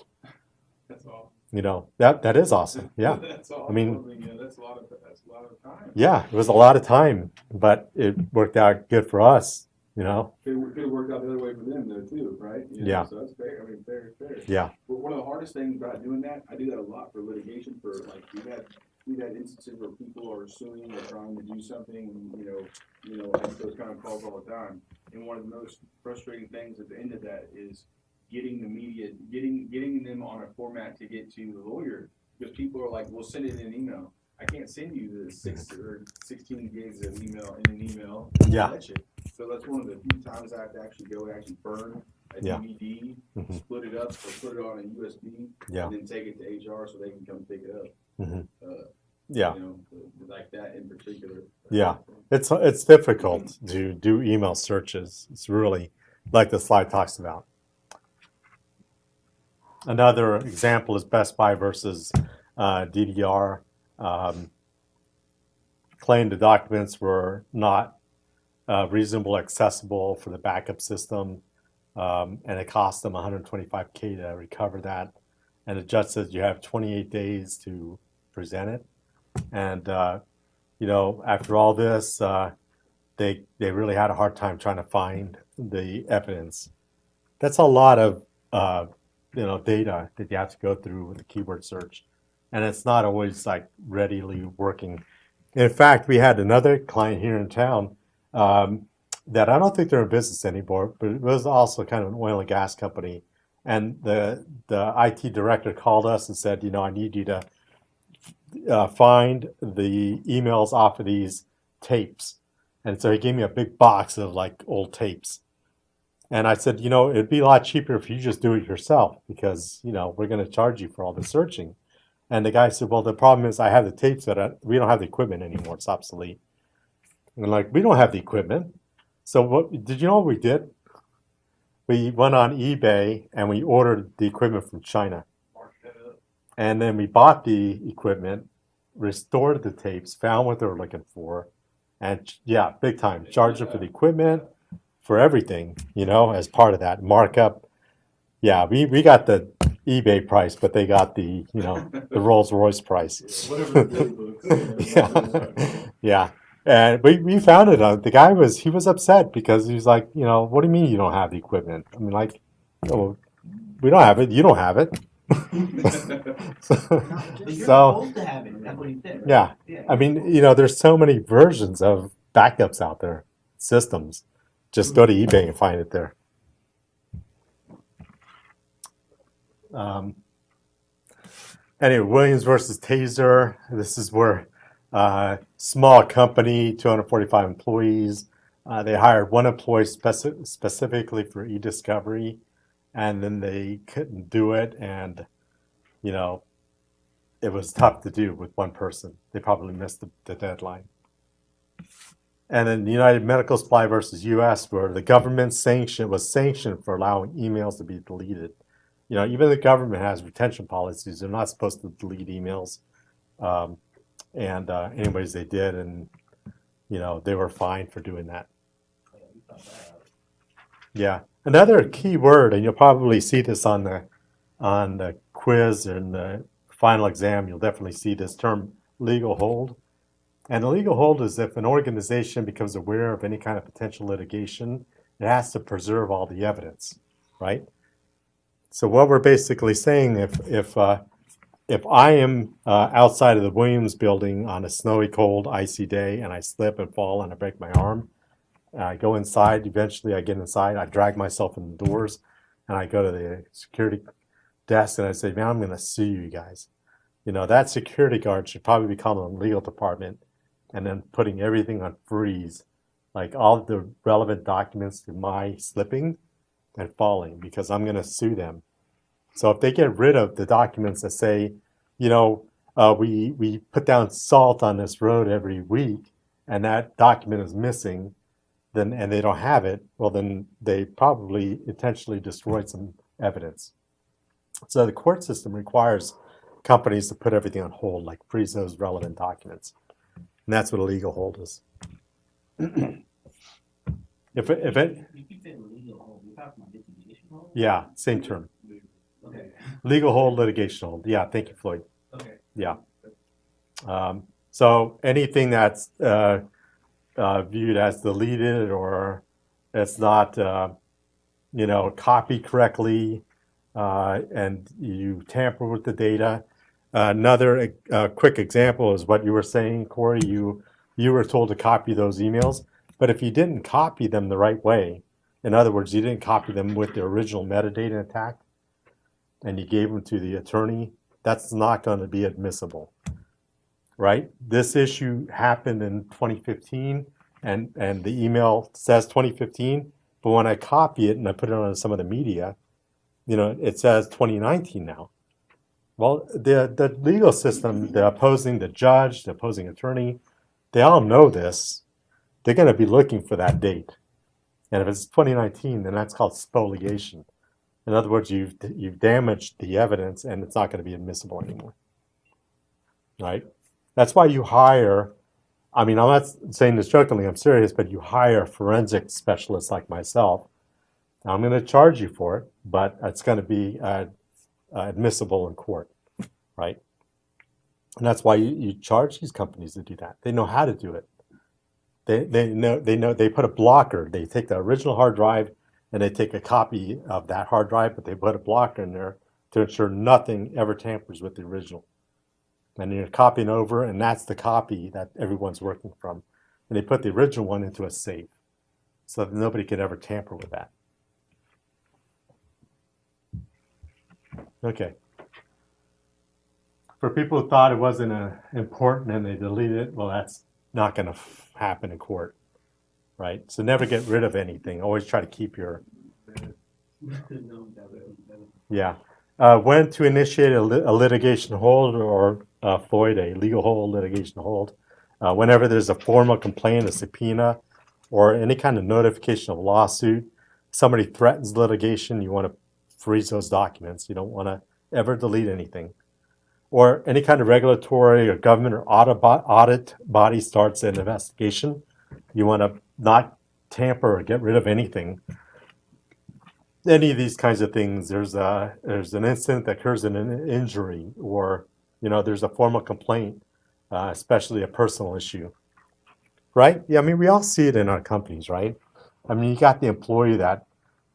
That's all. You know, that is awesome. Yeah. That's all. I mean, yeah, that's a lot of time. yeah, it was a lot of time, but it worked out good for us, you know? Could have worked out the other way for them though too, right? You know, Yeah. So that's fair. I mean, fair. Yeah. But one of the hardest things about doing that, I do that a lot for litigation. For like we've had instances where people are suing or trying to do something, and I get those kind of calls all the time. And one of the most frustrating things at the end of that is getting the media, getting them on a format to get to the lawyer, because people are like, "We'll send it in an email." I can't send you the 6 or 16 gigs of email in an email. Yeah. That shit. So that's one of the few times I have to actually go and actually burn a Yeah. DVD, Mhm. split it up, or put it on a USB, Yeah. and then take it to HR so they can come pick it up. Mhm. Uh, Yeah. You know, like that in particular. Yeah. It's difficult to do email searches. It's really like the slide talks about. Another example is Best Buy versus DDR. Claimed the documents were not reasonable accessible for the backup system, and it cost them $125K to recover that. And the judge says you have 28 days to present it. And you know, after all this, they really had a hard time trying to find the evidence. That's a lot of you know, data that you have to go through with the keyword search, and it's not always like readily working. In fact, we had another client here in town that I don't think they're in business anymore, but it was also kind of an oil and gas company. And the IT director called us and said, you know, I need you to find the emails off of these tapes. And so he gave me a big box of like old tapes. And I said, you know, it'd be a lot cheaper if you just do it yourself, because, you know, we're going to charge you for all the searching. And the guy said, well, the problem is I have the tapes, but we don't have the equipment anymore. It's obsolete. And I'm like, we don't have the equipment. So what did you know what we did? We went on eBay and we ordered the equipment from China. And then we bought the equipment, restored the tapes, found what they were looking for, and yeah, big time. Charged them for the equipment, for everything, you know, as part of that markup. Yeah, we got the eBay price, but they got the, you know, the Rolls Royce price. Whatever the Yeah, yeah. And we found it. The guy was upset because he was like, you know, what do you mean you don't have the equipment? I mean, like, oh, we don't have it. You don't have it. But you're So, supposed to have it. That's what he said. Right? yeah. I mean, you know, there's so many versions of backups out there, systems. Just go to eBay and find it there. Anyway, Williams versus Taser. This is where small company, 245 employees. They hired one employee specifically for e-discovery, and then they couldn't do it, and you know, it was tough to do with one person. They probably missed the deadline. And then United Medical Supply versus U.S., where the government was sanctioned for allowing emails to be deleted. You know, even the government has retention policies. They're not supposed to delete emails. Anyways, they did, and you know, they were fined for doing that. Yeah. Another key word, and you'll probably see this on the quiz and the final exam. You'll definitely see this term, legal hold. And a legal hold is if an organization becomes aware of any kind of potential litigation, it has to preserve all the evidence, right? So what we're basically saying, if I am outside of the Williams building on a snowy, cold, icy day, and I slip and fall and I break my arm, I go inside. Eventually, I get inside. I drag myself in the doors, and I go to the security desk and I say, "Man, I'm going to sue you guys." That security guard should probably be calling the legal department and then putting everything on freeze, like all the relevant documents to my slipping and falling, because I'm going to sue them. So if they get rid of the documents that say, we put down salt on this road every week, and that document is missing, and they don't have it, well, then they probably intentionally destroyed some evidence. So the court system requires companies to put everything on hold, like freeze those relevant documents. And that's what a legal hold is. If it, You keep saying legal hold, you're talking about litigation hold? yeah, same term. Okay. Legal hold, litigation hold. Yeah, thank you, Floyd. Okay. Yeah. So anything that's viewed as deleted or it's not, copied correctly, and you tamper with the data. Another quick example is what you were saying, Corey. You were told to copy those emails, but if you didn't copy them the right way, in other words, you didn't copy them with the original metadata intact, and you gave them to the attorney, that's not going to be admissible, right? This issue happened in 2015, and the email says 2015, but when I copy it and I put it on some of the media, it says 2019 now. Well, the legal system, the opposing judge, the opposing attorney, they all know this. They're going to be looking for that date. And if it's 2019, then that's called spoliation. In other words, you've damaged the evidence and it's not going to be admissible anymore. Right? That's why you hire, I'm not saying this jokingly, I'm serious, but you hire forensic specialists like myself. I'm going to charge you for it, but it's going to be admissible in court, right? And that's why you charge these companies to do that. They know how to do it. They know they put a blocker. They take the original hard drive and they take a copy of that hard drive, but they put a blocker in there to ensure nothing ever tampers with the original. And you're copying over, and that's the copy that everyone's working from. And they put the original one into a safe so that nobody could ever tamper with that. Okay. For people who thought it wasn't important and they deleted it, well, that's not going to happen in court, right? So never get rid of anything. Always try to keep your... Yeah. When to initiate a litigation hold, or Floyd, a legal hold, litigation hold. Whenever there's a formal complaint, a subpoena, or any kind of notification of lawsuit, somebody threatens litigation, you want to freeze those documents. You don't want to ever delete anything. Or any kind of regulatory or government or audit body starts an investigation, you want to not tamper or get rid of anything. Any of these kinds of things, there's an incident that occurs in an injury, or there's a formal complaint, especially a personal issue, right? Yeah, we all see it in our companies, right? You got the employee that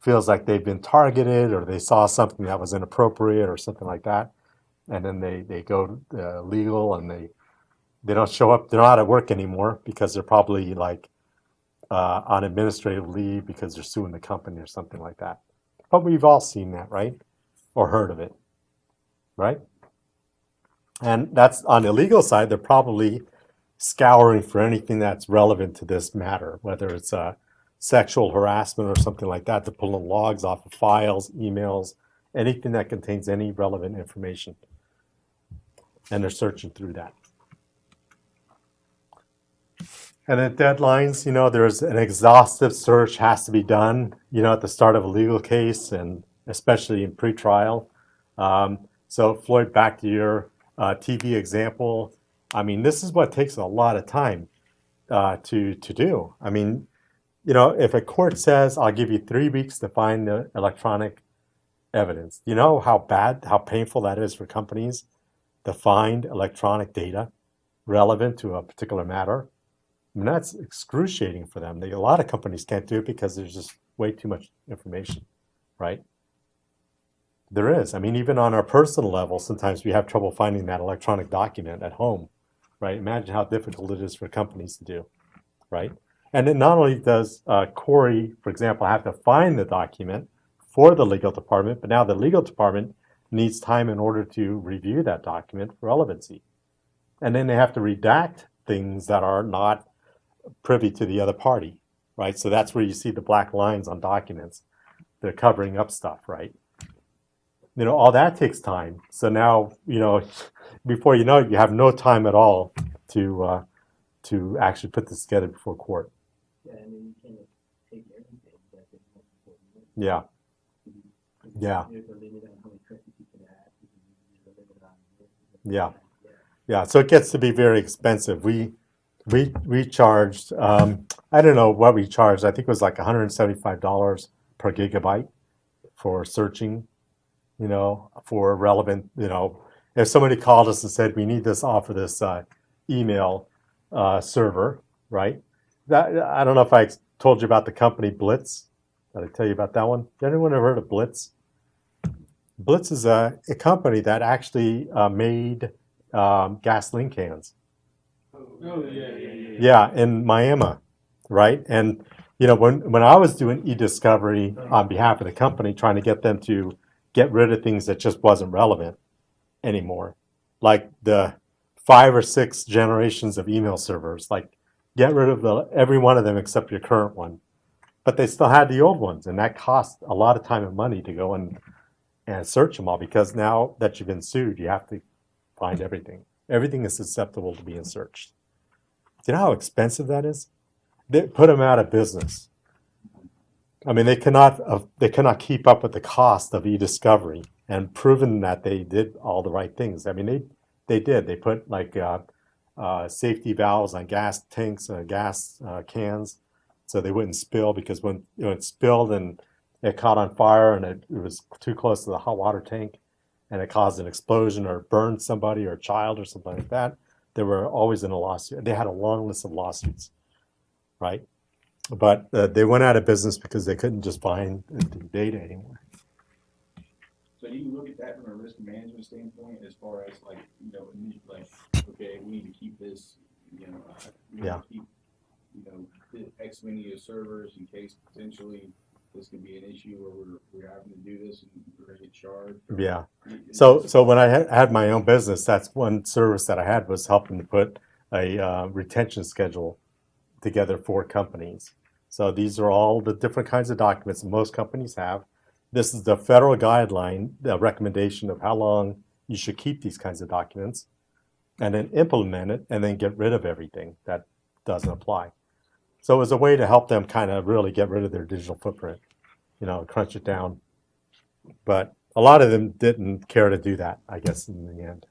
feels like they've been targeted, or they saw something that was inappropriate or something like that, and then they go legal and they don't show up. They're not at work anymore because they're probably on administrative leave because they're suing the company or something like that. But we've all seen that, right? Or heard of it, right? And that's on the legal side. They're probably scouring for anything that's relevant to this matter, whether it's sexual harassment or something like that. They're pulling logs off of files, emails, anything that contains any relevant information. And they're searching through that. And then deadlines, there's an exhaustive search has to be done, at the start of a legal case, and especially in pretrial. So Floyd, back to your TV example. This is what takes a lot of time to do. If a court says, I'll give you 3 weeks to find the electronic evidence, you know how painful that is for companies to find electronic data relevant to a particular matter. That's excruciating for them. A lot of companies can't do it because there's just way too much information, right? There is. I mean, even on our personal level, sometimes we have trouble finding that electronic document at home, right? Imagine how difficult it is for companies to do, right? And then not only does Corey, for example, have to find the document for the legal department, but now the legal department needs time in order to review that document for relevancy. And then they have to redact things that are not privy to the other party, right? So that's where you see the black lines on documents. They're covering up stuff, right? You know, all that takes time. So now, you know, before you know it, you have no time at all to actually put this together before court. Yeah, and then you can't take everything, but it's most important. Yeah. Yeah. There's a limit on how many questions you can ask. There's a limit on this. Yeah. Yeah. So it gets to be very expensive. We charged, I don't know what we charged. I think it was like $175 per gigabyte for searching, you know, for relevant, you know, if somebody called us and said, we need this off of this email server, right? That, I don't know if I told you about the company Blitz. Did I tell you about that one? Did anyone ever heard of Blitz? Blitz is a company that actually made gasoline cans. Oh, yeah. Yeah, in Miami, right? And you know, when I was doing e-discovery on behalf of the company, trying to get them to get rid of things that just wasn't relevant anymore, like the 5 or 6 generations of email servers, like get rid of every one of them except your current one. But they still had the old ones, and that cost a lot of time and money to go and search them all, because now that you've been sued, you have to find everything. Everything is susceptible to being searched. Do you know how expensive that is? They put them out of business. I mean, they cannot keep up with the cost of e-discovery, and proven that they did all the right things. I mean, they did. They put like safety valves on gas tanks, gas cans, so they wouldn't spill, because when it spilled and it caught on fire and it was too close to the hot water tank and it caused an explosion or burned somebody or a child or something like that, they were always in a lawsuit. They had a long list of lawsuits, right? But they went out of business because they couldn't just find the data anymore. So do you look at that from a risk management standpoint, as far as like, you know, like, okay, we need to keep this, you know, we need to keep, you know, X many of servers in case potentially this could be an issue where we're having to do this and we're going to get charged? Yeah. So when I had my own business, that's one service that I had, was helping to put a retention schedule together for companies. So these are all the different kinds of documents that most companies have. This is the federal guideline, the recommendation of how long you should keep these kinds of documents, and then implement it, and then get rid of everything that doesn't apply. So it was a way to help them kind of really get rid of their digital footprint, you know, crunch it down. But a lot of them didn't care to do that, I guess, in the end.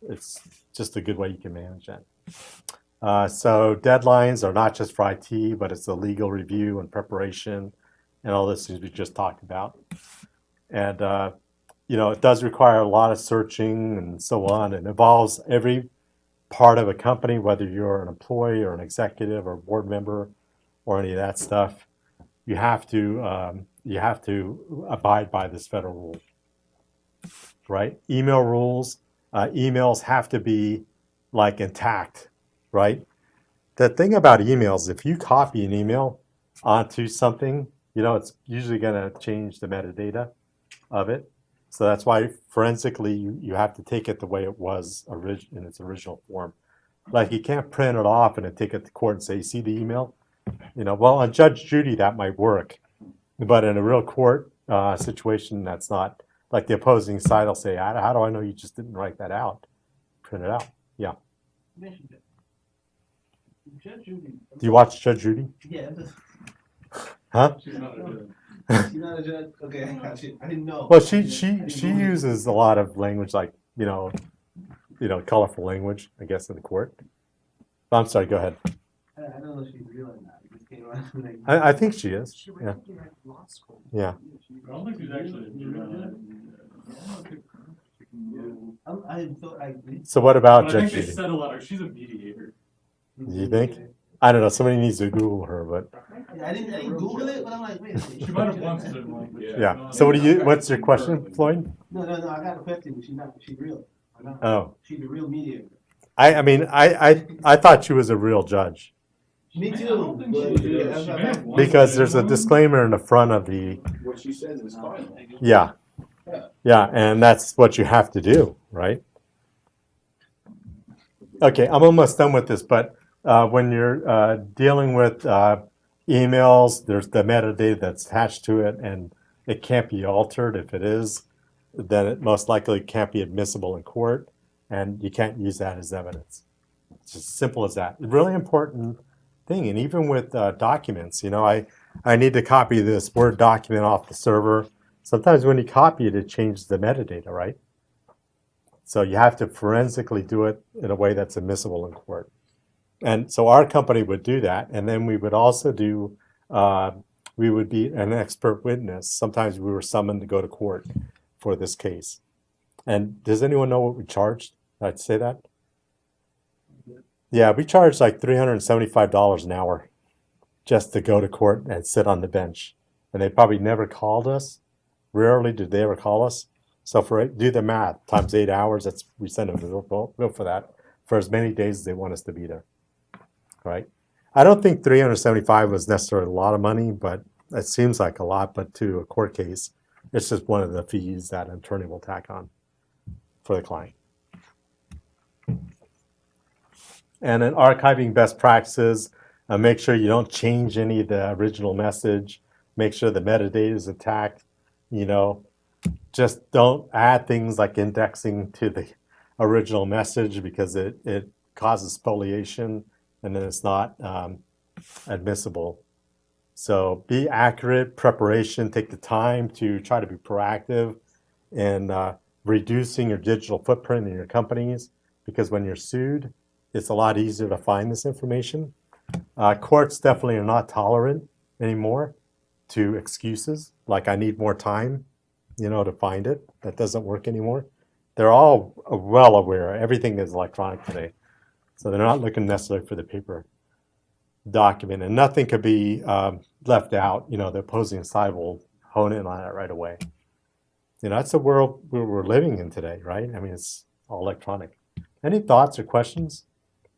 It's just a good way you can manage that. So deadlines are not just for IT, but it's the legal review and preparation and all those things we just talked about. And, you know, it does require a lot of searching and so on. It involves every part of a company, whether you're an employee or an executive or a board member or any of that stuff. You have to abide by this federal rule, right? Email rules, emails have to be like intact, right? The thing about emails, if you copy an email onto something, you know, it's usually going to change the metadata of it. So that's why forensically you have to take it the way it was in its original form. Like you can't print it off and then take it to court and say, you see the email? You know, well, on Judge Judy, that might work. But in a real court situation, that's not. Like the opposing side will say, how do I know you just didn't write that out? Print it out. Yeah. Judge Judy. Do you watch Judge Judy? Yeah. Huh? She's not a judge. She's not a judge? Okay, I got you. I didn't know. Well, she uses a lot of language, like, you know, colorful language, I guess, in the court. I'm sorry, go ahead. I don't know if she's real or not. It just came out like, I think she is. She Yeah. went to law school. Yeah. I don't think she's actually a judge. I thought I. So what about But I Judge think they Judy? said she's a mediator. Do you think? I don't know. Somebody needs to Google her, but Yeah, I didn't Google it, but I'm like, wait a minute. She might have once been like, but she's Yeah. not. So what's your question, Floyd? No, I got a question, but she's real. I know. Oh, She's a real mediator. I mean, I thought she was a real judge Me I too. don't think but- she is. that's She what may I'm- have once because been there's a one. disclaimer in the front of the, What she says is final. yeah. Yeah, and that's what you have to do, right? Okay, I'm almost done with this, but when you're dealing with emails, there's the metadata that's attached to it, and it can't be altered. If it is, then it most likely can't be admissible in court, and you can't use that as evidence. It's as simple as that. Really important thing, and even with documents, you know, I need to copy this Word document off the server. Sometimes when you copy it, it changes the metadata, right? So you have to forensically do it in a way that's admissible in court. And so our company would do that. And then we would also do, we would be an expert witness. Sometimes we were summoned to go to court for this case. And does anyone know what we charged? I'd say that. Yeah, we charged like $375 an hour just to go to court and sit on the bench. And they probably never called us. Rarely did they ever call us. So do the math, times 8 hours, that's we send them a bill for that, for as many days as they want us to be there, right? I don't think 375 was necessarily a lot of money, but it seems like a lot, but to a court case, it's just one of the fees that an attorney will tack on for the client. And then archiving best practices, make sure you don't change any of the original message, make sure the metadata is intact, you know, just don't add things like indexing to the original message because it causes spoliation and then it's not admissible. So be accurate, preparation, take the time to try to be proactive in reducing your digital footprint in your companies because when you're sued, it's a lot easier to find this information. Courts definitely are not tolerant anymore to excuses like I need more time, you know, to find it. That doesn't work anymore. They're all well aware. Everything is electronic today. So they're not looking necessarily for the paper document. And nothing could be left out. You know, the opposing side will hone in on it right away. You know, that's the world we're living in today, right? I mean, it's all electronic. Any thoughts or questions?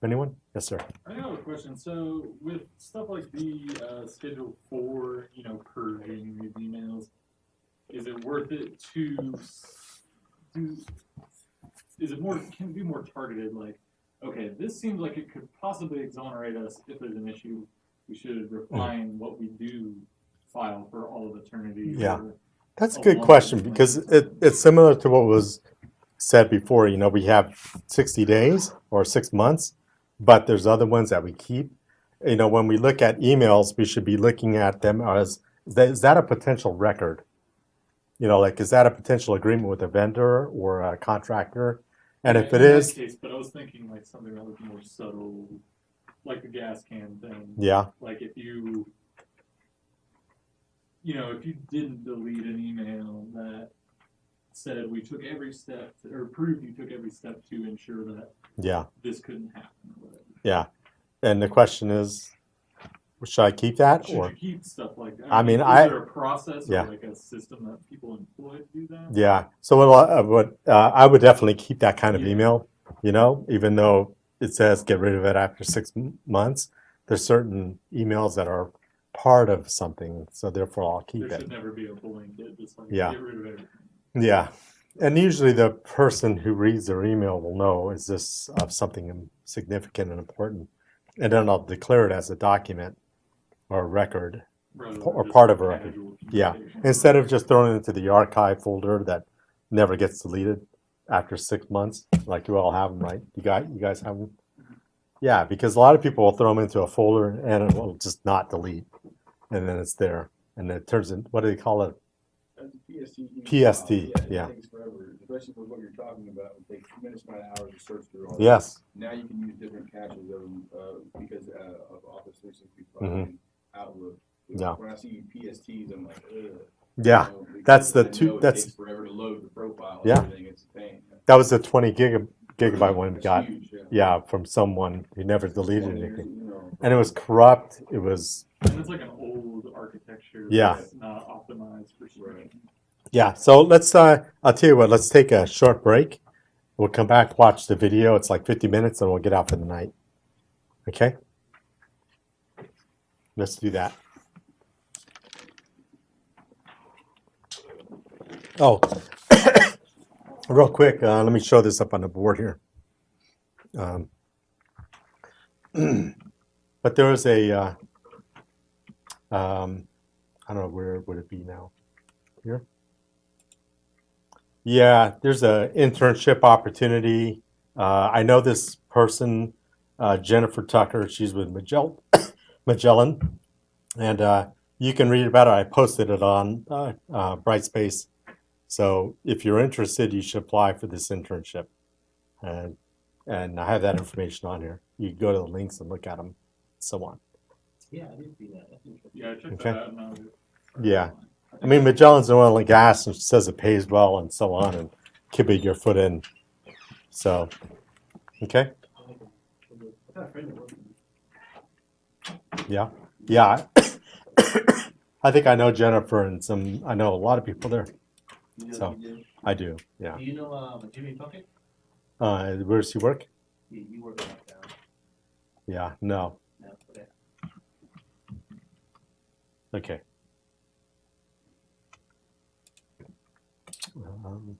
Anyone? Yes, sir. I have a question. So with stuff like the Schedule 4, you know, purging these emails, is it worth it to do? Is it more? Can it be more targeted? Like, okay, this seems like it could possibly exonerate us if there's an issue. We should refine what we do file for all of eternity. Yeah, that's a good question because it's similar to what was said before. You know, we have 60 days or 6 months. But there's other ones that we keep. You know, when we look at emails, we should be looking at them as, is that a potential record? You know, like, is that a potential agreement with a vendor or a contractor? And if it is, in that case, but I was thinking like something that was more subtle, like the gas can thing. yeah, Like if you know, if you didn't delete an email that said we took every step or proved you took every step to ensure that yeah, this couldn't happen or whatever. yeah. And the question is, should I keep that Should or? you keep stuff like that? I mean, is I- there a process yeah. or like a system that people employ to do that? Yeah. So I would definitely keep that kind of Yeah. email. You know, even though it says get rid of it after 6 months, there's certain emails that are part of something, so therefore I'll keep There it. should never be a blanket, just like Yeah. get rid of everything. Yeah. And usually the person who reads their email will know, is this of something significant and important? And then I'll declare it as a document or a record Rather or than part just of a record. casual Yeah. communication. Instead of just throwing it into the archive folder that never gets deleted after 6 months, like you all have them, right? You guys have them? Yeah, because a lot of people will throw them into a folder and it will just not delete. And then it's there. And it turns in, what do they call it? That's a PST. PST, yeah. It takes forever, especially for what you're talking about. It takes tremendous amount of hours to search through all Yes. that. Now you can use different caches of them because of Office 365 Mhm. and Outlook. Yeah. When I see PSTs, I'm like, ugh. Yeah. You know, because That's the I know two, it that's, takes forever to load the profile and Yeah. everything. It's a pain. that was the 20 gigabyte one we That's got. huge, Yeah, from someone who never deleted 20 years, anything. you know. And it was corrupt. It was, And it's like an old sure Yeah. that's not optimized for streaming. Yeah, so let's, I'll tell you what, let's take a short break. We'll come back, watch the video. It's like 50 minutes, and we'll get out for the night. Okay? Let's do that. Oh, real quick, let me show this up on the board here. But there was a, I don't know, where would it be now? Here? Yeah, there's a internship opportunity. I know this person, Jennifer Tucker. She's with Magellan, and you can read about it. I posted it on Brightspace. So if you're interested, you should apply for this internship, and I have that information on here. You can go to the links and look at them, so on. Yeah, I did see that. That's interesting. Yeah, I checked Okay. that out. And I was, Yeah. I mean, Magellan's in oil and gas, and says it pays well, and so on, and could be your foot in. So, okay, I got a friend that works in yeah, yeah. I think I know Jennifer, and I know a lot of people there. you know, So. you do. I do, yeah. Do you know Jimmy Puckett? Where does he work? You work in that town. Yeah, no. No, okay. Okay. Um,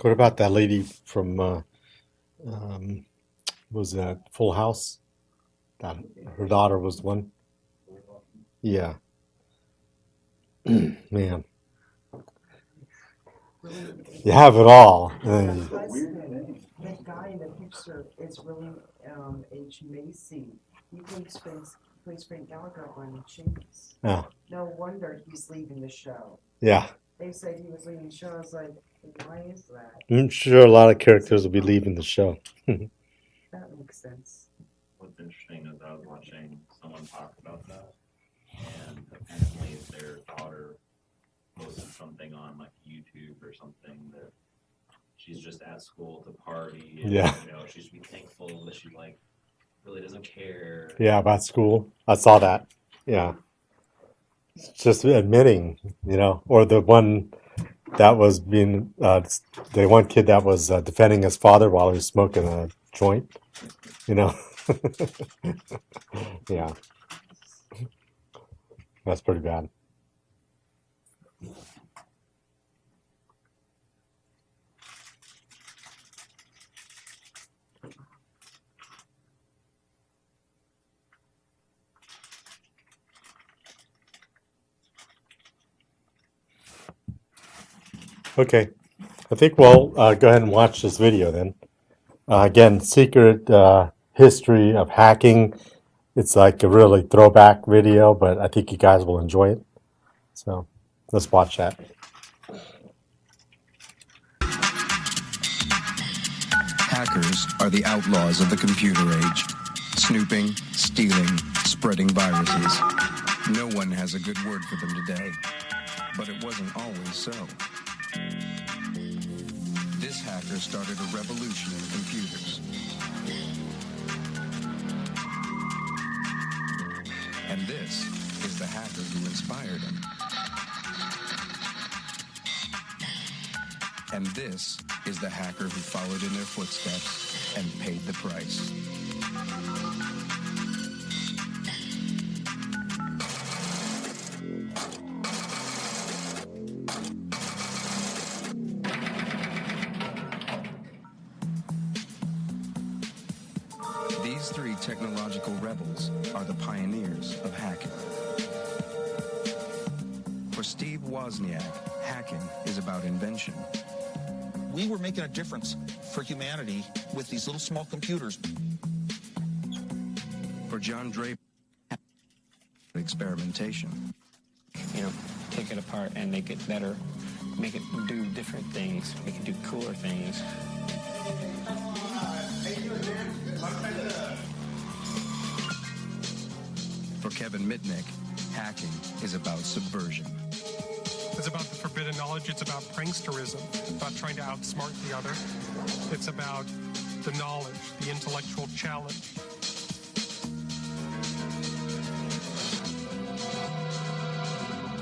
What about that lady from was that Full House? That her daughter was one. Yeah, man, you have it all. The husband, the guy in the picture is William H. Macy. He plays Frank Gallagher on Cheese. Yeah, No wonder he's leaving the show. yeah. They said he was leaving the show. I was like, why is that? I'm sure a lot of characters will be leaving the show. That makes sense. What's interesting is I was watching someone talk about that, and apparently their daughter posted something on like YouTube or something that she's just at school to party. And, Yeah. You know, she should be thankful that she like really doesn't care. Yeah, about school. I saw that. Yeah. It's just admitting, or the one that was being, the one kid that was defending his father while he was smoking a joint, Yeah. That's pretty bad. Okay, I think we'll go ahead and watch this video then. Again, secret history of hacking. It's like a really throwback video, but I think you guys will enjoy it. So let's watch that. Hackers are the outlaws of the computer age. Snooping, stealing, spreading viruses. No one has a good word for them today. But it wasn't always so. This hacker started a revolution in computers. And this is the hacker who inspired him. And this is the hacker who followed in their footsteps and paid the price. These three technological rebels are the pioneers of hacking. For Steve Wozniak, hacking is about invention. We were making a difference for humanity with these little small computers. For John Draper, experimentation. Take it apart and make it better, make it do different things, make it do cooler things. For Kevin Mitnick, hacking is about subversion. It's about the forbidden knowledge. It's about pranksterism, about trying to outsmart the other. It's about the knowledge, the intellectual challenge.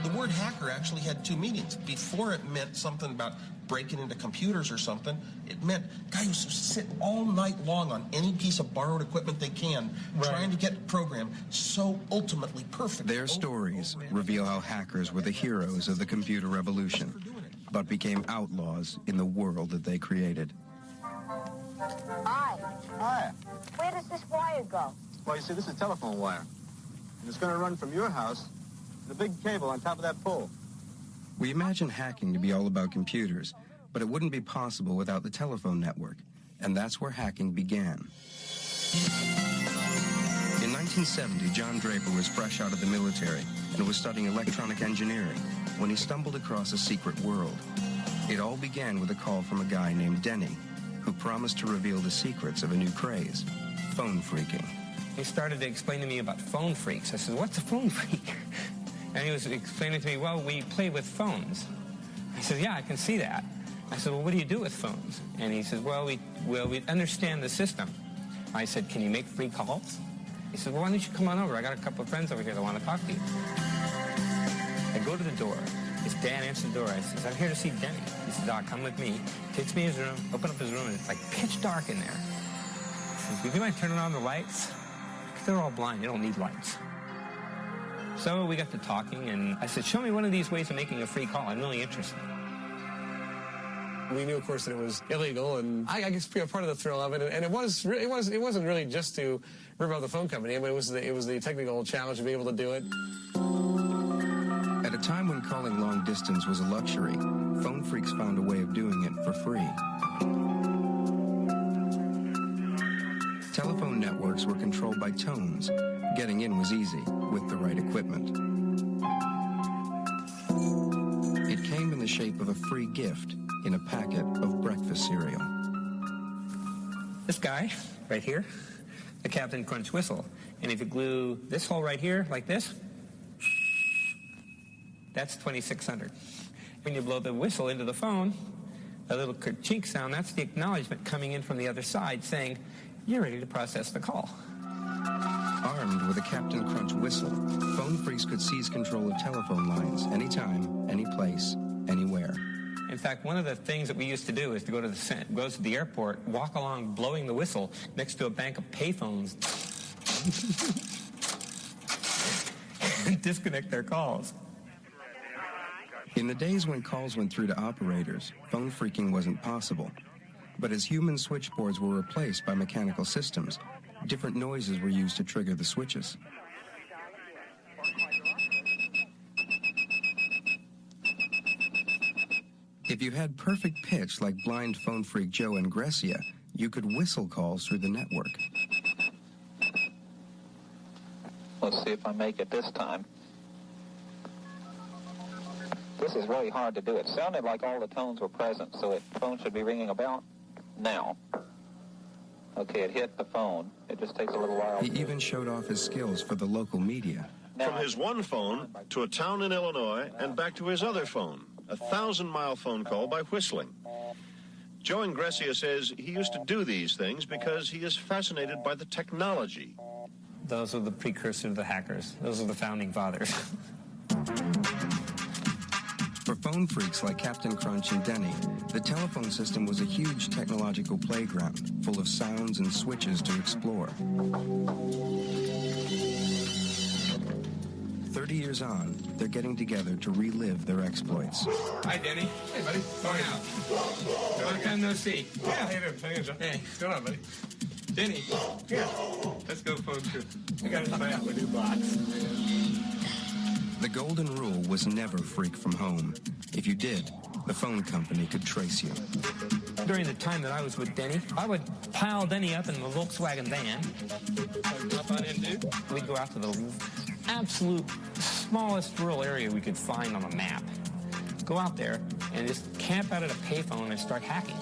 The word hacker actually had two meanings. Before it meant something about breaking into computers or something, it meant guy who sit all night long on any piece of borrowed equipment they can, trying to get the program so ultimately perfect. Their stories reveal how hackers were the heroes of the computer revolution, but became outlaws in the world that they created. Hi. Hi. Where does this wire go? Well, you see, this is telephone wire. And it's going to run from your house to the big cable on top of that pole. We imagine hacking to be all about computers, but it wouldn't be possible without the telephone network, and that's where hacking began. In 1970, John Draper was fresh out of the military and was studying electronic engineering when he stumbled across a secret world. It all began with a call from a guy named Denny, who promised to reveal the secrets of a new craze, phone phreaking. He started to explain to me about phone phreaks. I said, what's a phone phreak? And he was explaining to me, well, we play with phones. I said, yeah, I can see that. I said, well, what do you do with phones? And he said, well, we understand the system. I said, can you make free calls? He said, well, why don't you come on over? I got a couple of friends over here that want to talk to you. I go to the door. It's Dan answers the door. I said, I'm here to see Denny. He said, Doc, come with me. Takes me in his room, open up his room, and it's like pitch dark in there. He says, would you mind turning on the lights? Because they're all blind. They don't need lights. So we got to talking, and I said, show me one of these ways of making a free call. I'm really interested. We knew, of course, that it was illegal, and I guess part of the thrill of it, and it wasn't really just to rip out the phone company. I mean, it was the technical challenge to be able to do it. At a time when calling long distance was a luxury, phone freaks found a way of doing it for free. Telephone networks were controlled by tones. Getting in was easy with the right equipment. It came in the shape of a free gift in a packet of breakfast cereal. This guy, right here, the Captain Crunch whistle. And if you glue this hole right here, like this, that's 2600. When you blow the whistle into the phone, a little chink sound, that's the acknowledgement coming in from the other side saying, you're ready to process the call. Armed with a Captain Crunch whistle, phone freaks could seize control of telephone lines anytime, any place, anywhere. In fact, one of the things that we used to do is to go to the airport, walk along blowing the whistle next to a bank of payphones and disconnect their calls. In the days when calls went through to operators, phone freaking wasn't possible. But as human switchboards were replaced by mechanical systems, different noises were used to trigger the switches. If you had perfect pitch like blind phone freak Joe and Grecia, you could whistle calls through the network. Let's see if I make it this time. This is really hard to do. It sounded like all the tones were present, so the phone should be ringing about now. Okay, it hit the phone. It just takes a little while. He even showed off his skills for the local media. From his one phone to a town in Illinois and back to his other phone, a 1,000-mile phone call by whistling. Joe Ingresia says he used to do these things because he is fascinated by the technology. Those are the precursor to the hackers. Those are the founding fathers. For phone freaks like Captain Crunch and Denny, the telephone system was a huge technological playground full of sounds and switches to explore. 30 years on, they're getting together to relive their exploits. Hi, Denny. Hey, buddy. Going out. Long time no see. Yeah, how you doing? Hey, what's going on, buddy? Denny. Yeah. Let's go phone trip. We got to try out my new box. The golden rule was never freak from home. If you did, the phone company could trace you. During the time that I was with Denny, I would pile Denny up in the Volkswagen van. Hop on in, dude. We'd go out to the absolute smallest rural area we could find on a map. Go out there and just camp out at a payphone and start hacking.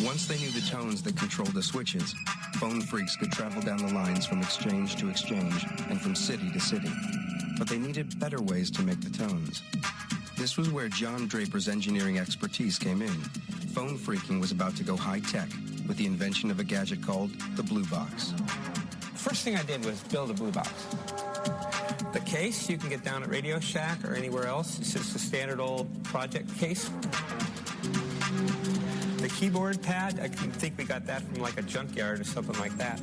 Once they knew the tones that controlled the switches, phone freaks could travel down the lines from exchange to exchange and from city to city. But they needed better ways to make the tones. This was where John Draper's engineering expertise came in. Phone freaking was about to go high-tech with the invention of a gadget called the Blue Box. First thing I did was build a Blue Box. The case you can get down at Radio Shack or anywhere else. It's just a standard old project case. The keyboard pad, I think we got that from like a junkyard or something like that.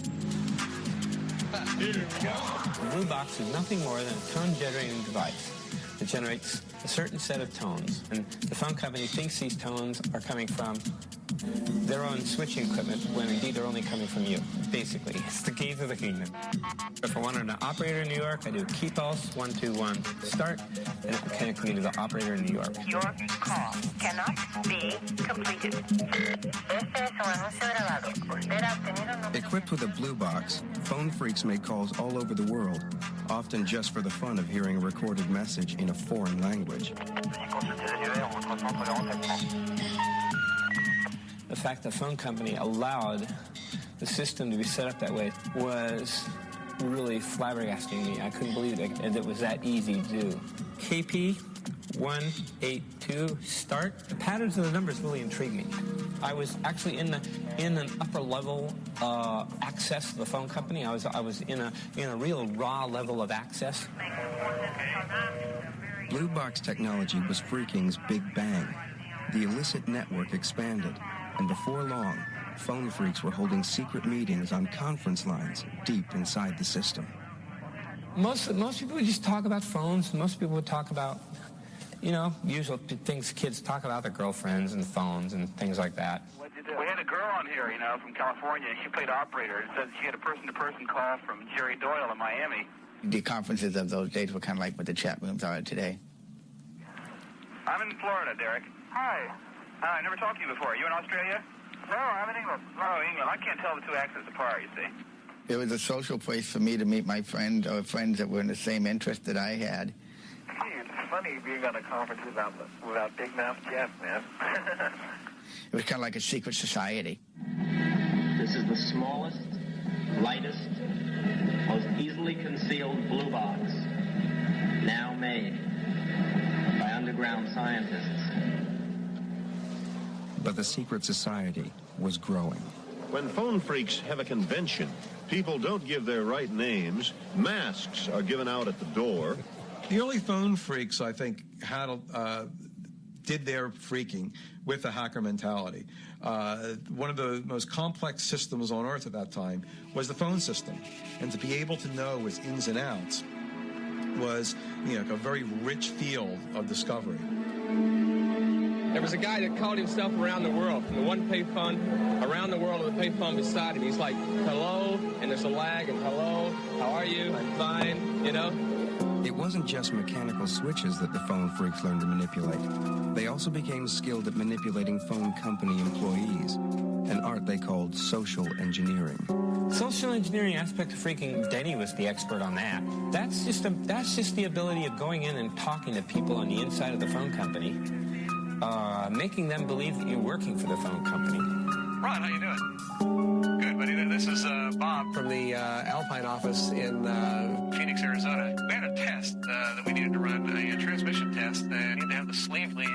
Here we go. The Blue Box is nothing more than a tone-generating device that generates a certain set of tones. And the phone company thinks these tones are coming from their own switching equipment when indeed they're only coming from you. Basically, it's the key to the kingdom. If I wanted an operator in New York, I do key pulse 121 start, and it will connect me to the operator in New York. Your call cannot be completed. Equipped with a Blue Box, phone freaks made calls all over the world, often just for the fun of hearing a recorded message in a foreign language. The fact the phone company allowed the system to be set up that way was really flabbergasting me. I couldn't believe it, and it was that easy to do. KP 182 start. The patterns of the numbers really intrigued me. I was actually in an upper level access to the phone company. I was in a real raw level of access. Blue Box technology was freaking's big bang. The illicit network expanded, and before long, phone freaks were holding secret meetings on conference lines deep inside the system. Most people would just talk about phones. Most people would talk about, usual things kids talk about, their girlfriends and phones and things like that. We had a girl on here, from California. She played operator. It said she had a person-to-person call from Jerry Doyle in Miami. The conferences of those days were kind of like what the chat rooms are today. I'm in Florida, Derek. Hi. I never talked to you before. Are you in Australia? No, I'm in England. Oh, England. I can't tell the two accents apart, you see. It was a social place for me to meet my friends or friends that were in the same interest that I had. Gee, it's funny being on a conference without Big Mouth Jeff, man. It was kind of like a secret society. This is the smallest, lightest, most easily concealed blue box now made by underground scientists. But the secret society was growing. When phone freaks have a convention, people don't give their right names. Masks are given out at the door. The early phone freaks, I think, did their freaking with the hacker mentality. One of the most complex systems on Earth at that time was the phone system. And to be able to know its ins and outs was, a very rich field of discovery. There was a guy that called himself around the world, from the one payphone around the world with a payphone beside him. He's like, hello, and there's a lag, and hello, how are you? I'm fine, It wasn't just mechanical switches that the phone freaks learned to manipulate. They also became skilled at manipulating phone company employees, an art they called social engineering. Social engineering aspect of freaking, Denny was the expert on that. That's just the ability of going in and talking to people on the inside of the phone company, making them believe that you're working for the phone company. Ron, how you doing? Good, buddy. This is Bob from the Alpine office in Phoenix, Arizona. We had a test that we needed to run, a transmission test. We needed to have the sleeve lead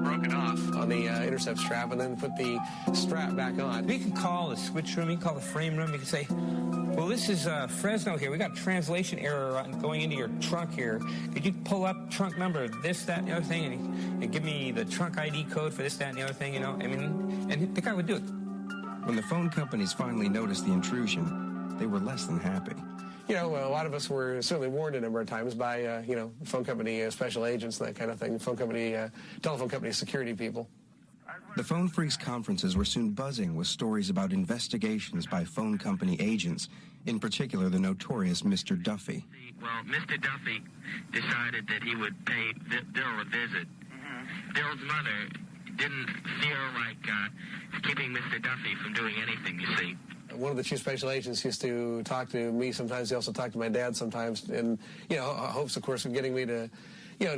broken off on the intercept strap and then put the strap back on. We can call the switch room, you can call the frame room, you can say, well, this is Fresno here. We got a translation error going into your trunk here. Could you pull up trunk number, this, that, and the other thing, and give me the trunk ID code for this, that, and the other thing, and the guy would do it. When the phone companies finally noticed the intrusion, they were less than happy. A lot of us were certainly warned a number of times by, phone company special agents and that kind of thing, telephone company security people. The Phone Freaks conferences were soon buzzing with stories about investigations by phone company agents, in particular the notorious Mr. Duffy. Well, Mr. Duffy decided that he would pay Bill a visit. Bill's mother didn't feel like keeping Mr. Duffy from doing anything, you see. One of the chief special agents used to talk to me sometimes. He also talked to my dad sometimes, and hopes, of course, of getting me to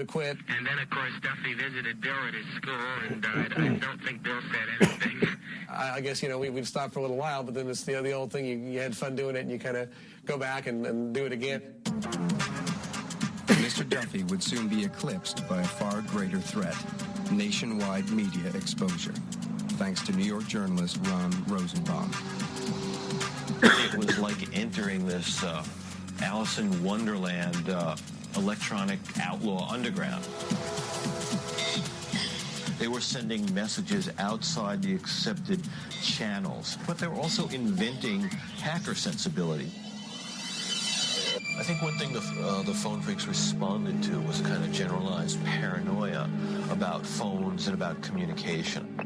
quit. And then, of course, Duffy visited Bill at his school, and I don't think Bill said anything. I guess we'd stop for a little while, but then it's the old thing. You had fun doing it, and you kind of go back and do it again. Mr. Duffy would soon be eclipsed by a far greater threat: nationwide media exposure, thanks to New York journalist Ron Rosenbaum. It was like entering this Alice in Wonderland electronic outlaw underground. They were sending messages outside the accepted channels, but they were also inventing hacker sensibility. I think one thing the phone freaks responded to was kind of generalized paranoia about phones and about communication.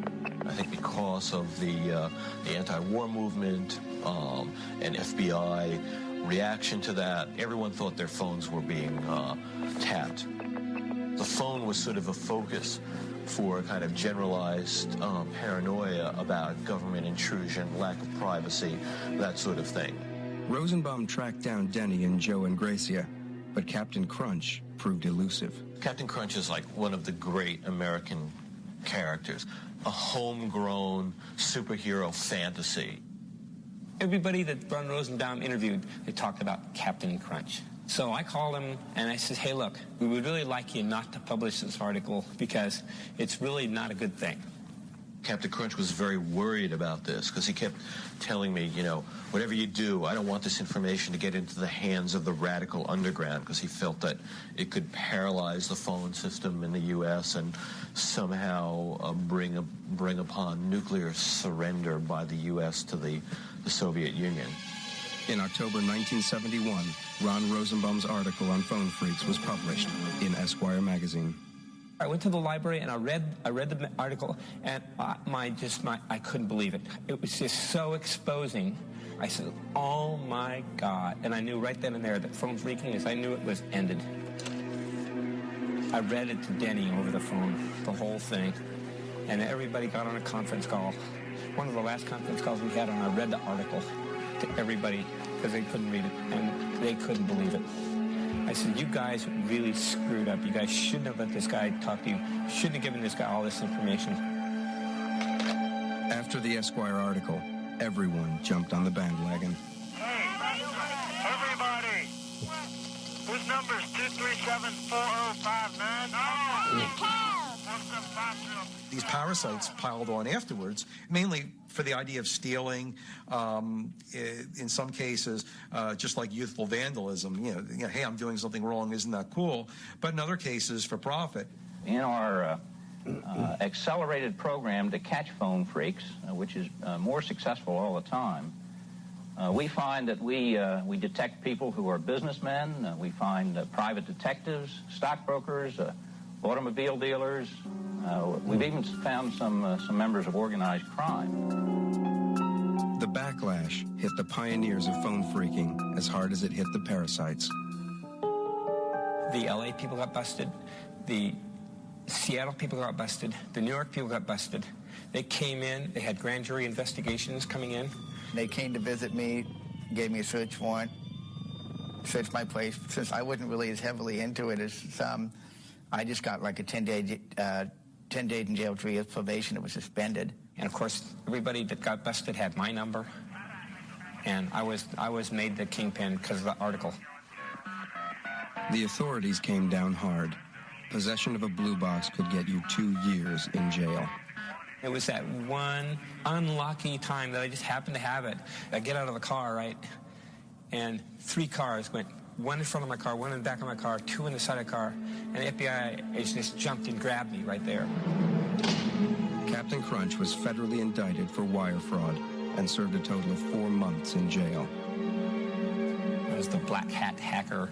I think because of the anti-war movement and FBI reaction to that, everyone thought their phones were being tapped. The phone was sort of a focus for a kind of generalized paranoia about government intrusion, lack of privacy, that sort of thing. Rosenbaum tracked down Denny and Joe and Gracia, but Captain Crunch proved elusive. Captain Crunch is like one of the great American characters, a homegrown superhero fantasy. Everybody that Ron Rosenbaum interviewed, they talked about Captain Crunch. So I called him and I said, hey, look, we would really like you not to publish this article because it's really not a good thing. Captain Crunch was very worried about this because he kept telling me, whatever you do, I don't want this information to get into the hands of the radical underground, because he felt that it could paralyze the phone system in the U.S. and somehow bring upon nuclear surrender by the U.S. to the Soviet Union. In October 1971, Ron Rosenbaum's article on phone freaks was published in Esquire magazine. I went to the library and I read the article, and I couldn't believe it. It was just so exposing. I said, "Oh my God!" And I knew right then and there that phone freaking I knew it was ended. I read it to Denny over the phone, the whole thing, and everybody got on a conference call. One of the last conference calls we had, and I read the article to everybody because they couldn't read it and they couldn't believe it. I said, "You guys really screwed up. You guys shouldn't have let this guy talk to you. Shouldn't have given this guy all this information." After the Esquire article, everyone jumped on the bandwagon. Everybody! Whose number's 237-4059? These parasites piled on afterwards, mainly for the idea of stealing, in some cases, just like youthful vandalism. You know, hey, I'm doing something wrong, isn't that cool? But in other cases, for profit. In our accelerated program to catch phone freaks, which is more successful all the time, we find that we detect people who are businessmen. We find private detectives, stockbrokers, automobile dealers. We've even found some members of organized crime. The backlash hit the pioneers of phone freaking as hard as it hit the parasites. The LA people got busted. The Seattle people got busted. The New York people got busted. They came in. They had grand jury investigations coming in. They came to visit me, gave me a search warrant, searched my place. Since I wasn't really as heavily into it as some, I just got like a 10 days in jail, 3 years probation. It was suspended. And of course, everybody that got busted had my number. And I was made the kingpin because of the article. The authorities came down hard. Possession of a blue box could get you 2 years in jail. It was that one unlucky time that I just happened to have it. I get out of the car, right? And 3 cars went, one in front of my car, one in the back of my car, 2 in the side of the car. And the FBI agent just jumped and grabbed me right there. Captain Crunch was federally indicted for wire fraud and served a total of 4 months in jail. I was the black hat hacker,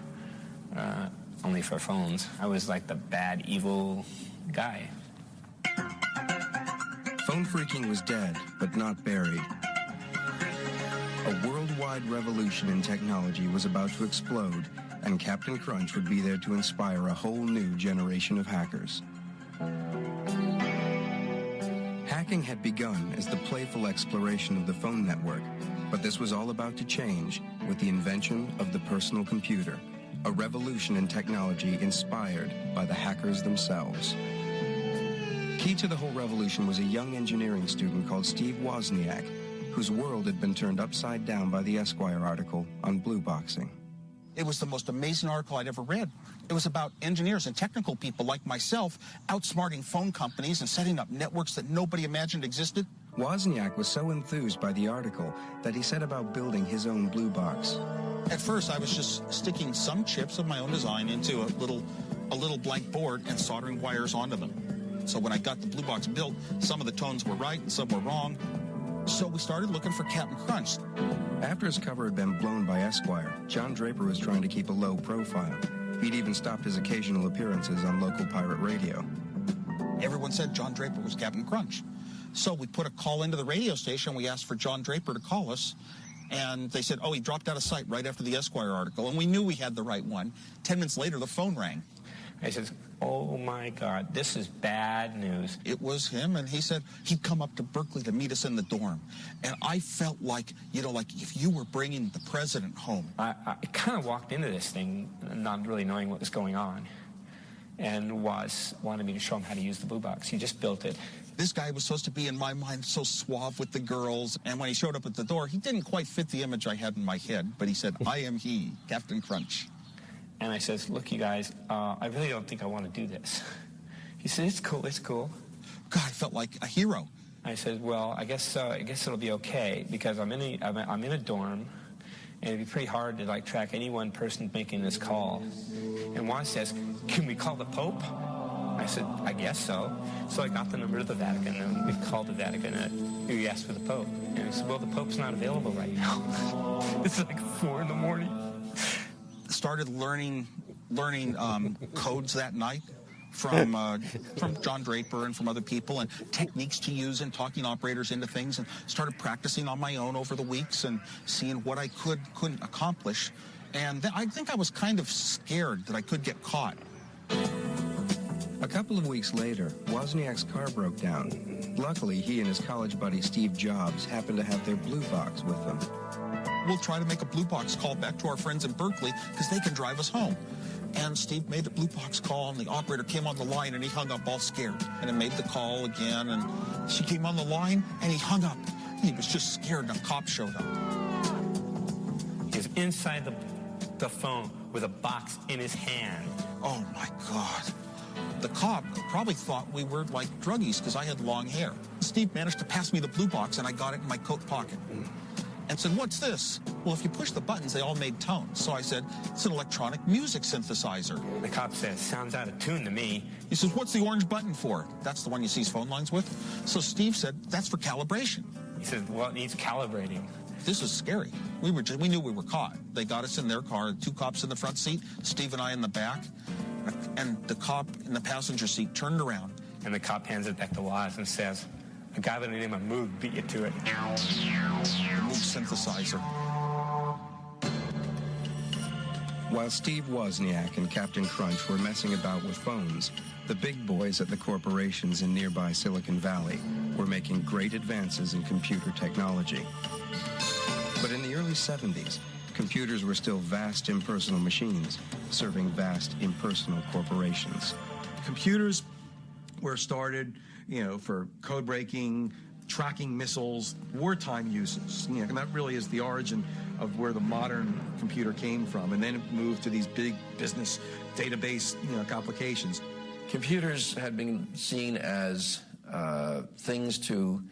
only for phones. I was like the bad, evil guy. Phone freaking was dead, but not buried. A worldwide revolution in technology was about to explode, and Captain Crunch would be there to inspire a whole new generation of hackers. Hacking had begun as the playful exploration of the phone network, but this was all about to change with the invention of the personal computer, a revolution in technology inspired by the hackers themselves. Key to the whole revolution was a young engineering student called Steve Wozniak, whose world had been turned upside down by the Esquire article on blue boxing. It was the most amazing article I'd ever read. It was about engineers and technical people like myself outsmarting phone companies and setting up networks that nobody imagined existed. Wozniak was so enthused by the article that he set about building his own blue box. At first, I was just sticking some chips of my own design into a little blank board and soldering wires onto them. So when I got the blue box built, some of the tones were right and some were wrong. So we started looking for Captain Crunch. After his cover had been blown by Esquire, John Draper was trying to keep a low profile. He'd even stopped his occasional appearances on local pirate radio. Everyone said John Draper was Captain Crunch. So we put a call into the radio station. We asked for John Draper to call us. And they said, oh, he dropped out of sight right after the Esquire article. And we knew we had the right one. 10 minutes later, the phone rang. I said, oh, my God, this is bad news. It was him, and he said he'd come up to Berkeley to meet us in the dorm. And I felt like, like if you were bringing the president home. I kind of walked into this thing not really knowing what was going on, and wanted me to show him how to use the blue box. He just built it. This guy was supposed to be, in my mind, so suave with the girls. And when he showed up at the door, he didn't quite fit the image I had in my head. But he said, I am he, Captain Crunch. And I says, look, you guys, I really don't think I want to do this. He said, it's cool, it's cool. God, I felt like a hero. I said, well, I guess it'll be okay, because I'm in a dorm, and it'd be pretty hard to track any one person making this call. And Juan says, can we call the Pope? I said, I guess so. So I got the number of the Vatican, and we called the Vatican, and we asked for the Pope. And he said, well, the Pope's not available right now. It's like 4 in the morning. Started learning codes that night from John Draper and from other people, and techniques to use in talking operators into things, and started practicing on my own over the weeks and seeing what I couldn't accomplish. And I think I was kind of scared that I could get caught. A couple of weeks later, Wozniak's car broke down. Luckily, he and his college buddy Steve Jobs happened to have their blue box with them. We'll try to make a blue box call back to our friends in Berkeley because they can drive us home. And Steve made the blue box call, and the operator came on the line, and he hung up all scared. And then made the call again, and she came on the line, and he hung up. He was just scared, and a cop showed up. He was inside the phone with a box in his hand. Oh, my God. The cop probably thought we were like druggies because I had long hair. Steve managed to pass me the blue box, and I got it in my coat pocket. And said, what's this? Well, if you push the buttons, they all made tones. So I said, it's an electronic music synthesizer. The cop said, sounds out of tune to me. He says, what's the orange button for? That's the one you see his phone lines with. So Steve said, that's for calibration. He said, well, it needs calibrating. This is scary. We knew we were caught. They got us in their car, 2 cops in the front seat, Steve and I in the back, and the cop in the passenger seat turned around. And the cop hands it back to Woz and says, a guy by the name of Moog beat you to it. Moog synthesizer. While Steve Wozniak and Captain Crunch were messing about with phones, the big boys at the corporations in nearby Silicon Valley were making great advances in computer technology. But in the early 70s, computers were still vast impersonal machines, serving vast impersonal corporations. Computers were started, for code breaking, tracking missiles, wartime uses. And that really is the origin of where the modern computer came from. And then it moved to these big business database, applications. Computers had been seen as things to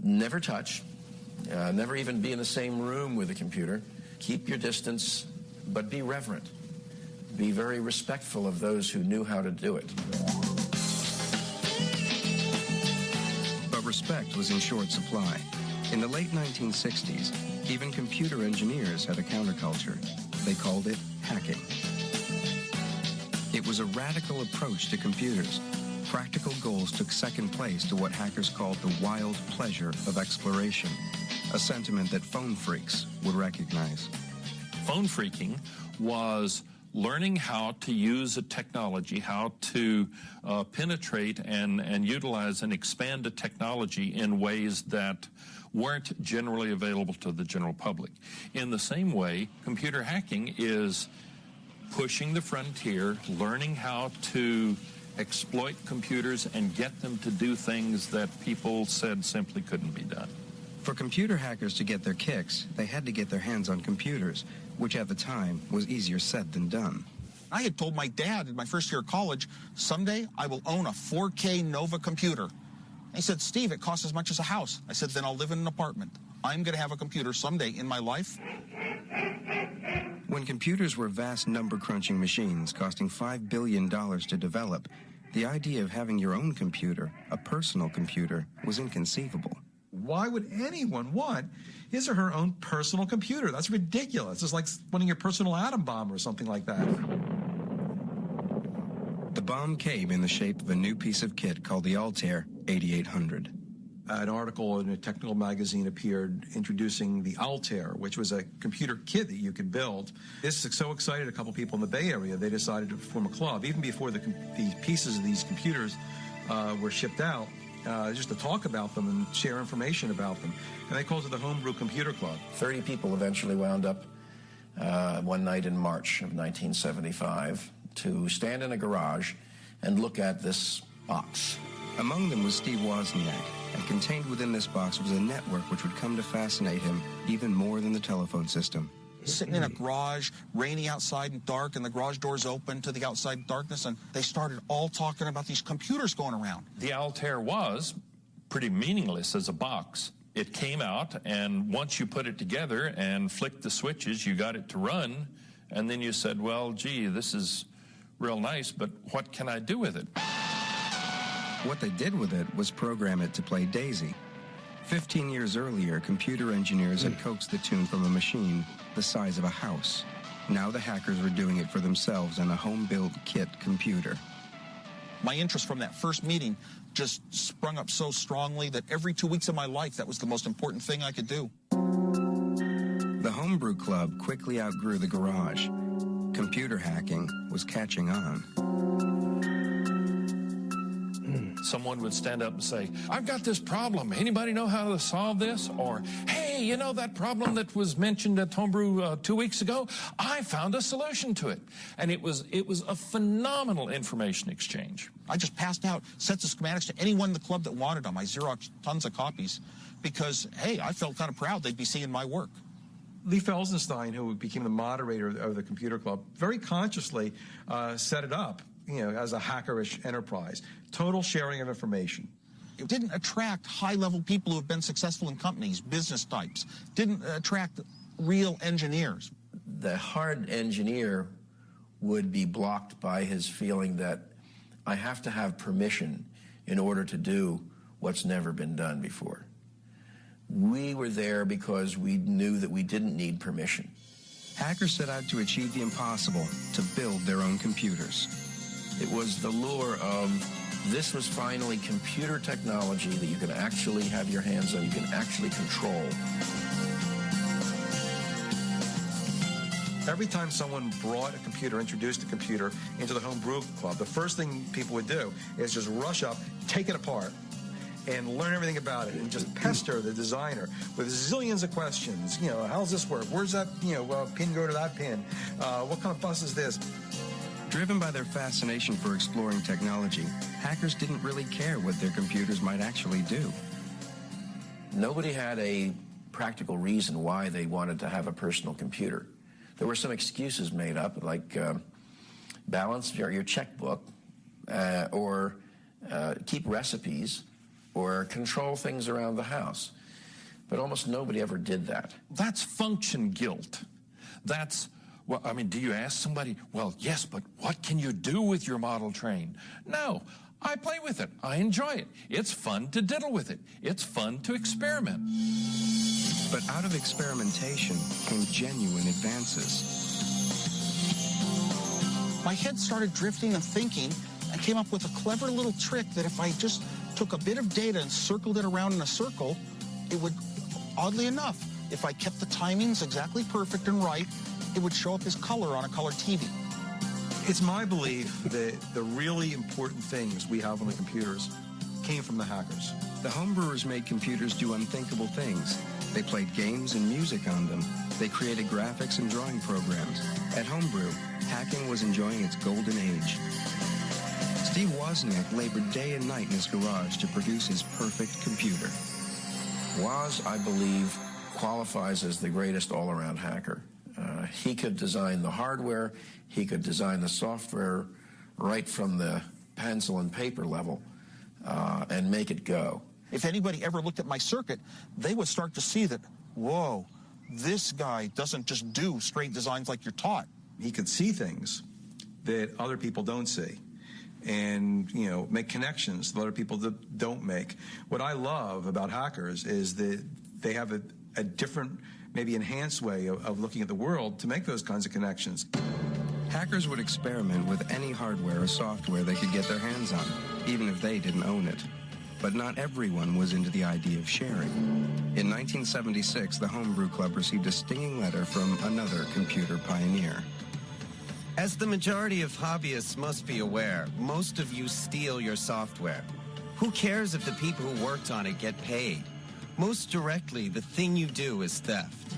never touch, never even be in the same room with a computer. Keep your distance, but be reverent. Be very respectful of those who knew how to do it. But respect was in short supply. In the late 1960s, even computer engineers had a counterculture. They called it hacking. It was a radical approach to computers. Practical goals took second place to what hackers called the wild pleasure of exploration, a sentiment that phone freaks would recognize. Phone freaking was learning how to use a technology, how to penetrate and utilize and expand a technology in ways that weren't generally available to the general public. In the same way, computer hacking is pushing the frontier, learning how to exploit computers and get them to do things that people said simply couldn't be done. For computer hackers to get their kicks, they had to get their hands on computers, which at the time was easier said than done. I had told my dad in my first year of college, someday I will own a 4K Nova computer. He said, Steve, it costs as much as a house. I said, then I'll live in an apartment. I'm going to have a computer someday in my life. When computers were vast number-crunching machines costing $5 billion to develop, the idea of having your own computer, a personal computer, was inconceivable. Why would anyone want his or her own personal computer? That's ridiculous. It's like wanting your personal atom bomb or something like that. The bomb came in the shape of a new piece of kit called the Altair 8800. An article in a technical magazine appeared introducing the Altair, which was a computer kit that you could build. This so excited a couple people in the Bay Area, they decided to form a club, even before the pieces of these computers were shipped out, just to talk about them and share information about them. And they called it the Homebrew Computer Club. 30 people eventually wound up one night in March of 1975 to stand in a garage and look at this box. Among them was Steve Wozniak, and contained within this box was a network which would come to fascinate him even more than the telephone system. Sitting in a garage, rainy outside and dark, and the garage doors open to the outside darkness, and they started all talking about these computers going around. The Altair was pretty meaningless as a box. It came out, and once you put it together and flicked the switches, you got it to run, and then you said, well, gee, this is real nice, but what can I do with it? What they did with it was program it to play Daisy. 15 years earlier, computer engineers had coaxed the tune from a machine the size of a house. Now the hackers were doing it for themselves on a home-built kit computer. My interest from that first meeting just sprung up so strongly that every 2 weeks of my life, that was the most important thing I could do. The Homebrew Club quickly outgrew the garage. Computer hacking was catching on. Someone would stand up and say, I've got this problem. Anybody know how to solve this? Or, hey, you know that problem that was mentioned at Homebrew 2 weeks ago? I found a solution to it. And it was a phenomenal information exchange. I just passed out sets of schematics to anyone in the club that wanted them. I Xeroxed tons of copies because, hey, I felt kind of proud they'd be seeing my work. Lee Felsenstein, who became the moderator of the computer club, very consciously set it up, as a hackerish enterprise. Total sharing of information. It didn't attract high-level people who have been successful in companies, business types. Didn't attract real engineers. The hard engineer would be blocked by his feeling that I have to have permission in order to do what's never been done before. We were there because we knew that we didn't need permission. Hackers set out to achieve the impossible, to build their own computers. It was the lure of this was finally computer technology that you can actually have your hands on, you can actually control. Every time someone brought a computer, introduced a computer into the Homebrew Club, the first thing people would do is just rush up, take it apart, and learn everything about it, and just pester the designer with zillions of questions. How does this work? Where's that, pin go to that pin? What kind of bus is this? Driven by their fascination for exploring technology, hackers didn't really care what their computers might actually do. Nobody had a practical reason why they wanted to have a personal computer. There were some excuses made up, like balance your checkbook, or keep recipes, or control things around the house. But almost nobody ever did that. That's function guilt. That's, well, I mean, do you ask somebody, well, yes, but what can you do with your model train? No, I play with it. I enjoy it. It's fun to diddle with it. It's fun to experiment. But out of experimentation came genuine advances. My head started drifting and thinking. I came up with a clever little trick that if I just took a bit of data and circled it around in a circle, it would, oddly enough, if I kept the timings exactly perfect and right, it would show up as color on a color TV. It's my belief that the really important things we have on the computers came from the hackers. The homebrewers made computers do unthinkable things. They played games and music on them. They created graphics and drawing programs. At Homebrew, hacking was enjoying its golden age. Steve Wozniak labored day and night in his garage to produce his perfect computer. Woz, I believe, qualifies as the greatest all-around hacker. He could design the hardware, he could design the software right from the pencil and paper level and make it go. If anybody ever looked at my circuit, they would start to see that, whoa, this guy doesn't just do straight designs like you're taught. He could see things that other people don't see and, make connections that other people don't make. What I love about hackers is that they have a different, maybe enhanced way of looking at the world to make those kinds of connections. Hackers would experiment with any hardware or software they could get their hands on, even if they didn't own it. But not everyone was into the idea of sharing. In 1976, the Homebrew Club received a stinging letter from another computer pioneer. As the majority of hobbyists must be aware, most of you steal your software. Who cares if the people who worked on it get paid? Most directly, the thing you do is theft.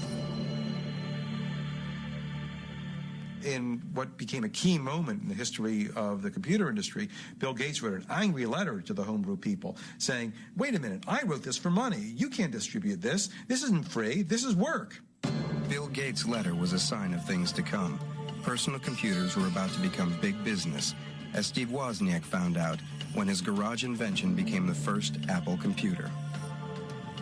In what became a key moment in the history of the computer industry, Bill Gates wrote an angry letter to the Homebrew people saying, wait a minute, I wrote this for money. You can't distribute this. This isn't free. This is work. Bill Gates' letter was a sign of things to come. Personal computers were about to become big business, as Steve Wozniak found out when his garage invention became the first Apple computer.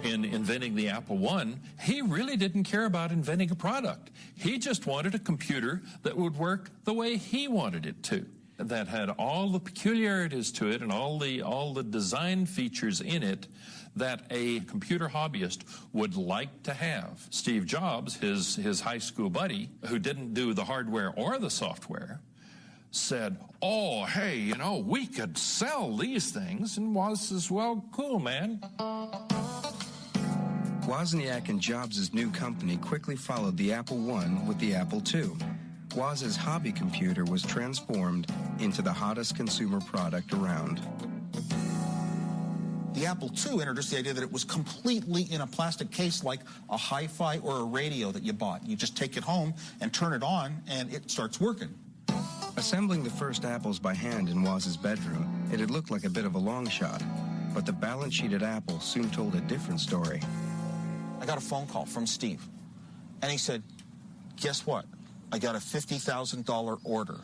In inventing the Apple I, he really didn't care about inventing a product. He just wanted a computer that would work the way he wanted it to. that had all the peculiarities to it and all the design features in it that a computer hobbyist would like to have. Steve Jobs, his high school buddy, who didn't do the hardware or the software, said, "Oh, hey, you know, we could sell these things." And Woz says, "Well, cool, man." Wozniak and Jobs' new company quickly followed the Apple I with the Apple II. Woz's hobby computer was transformed into the hottest consumer product around. The Apple II introduced the idea that it was completely in a plastic case like a hi-fi or a radio that you bought. You just take it home and turn it on and it starts working. Assembling the first Apples by hand in Woz's bedroom, it had looked like a bit of a long shot, but the balance sheet at Apple soon told a different story. I got a phone call from Steve, and he said, "Guess what? I got a $50,000 order."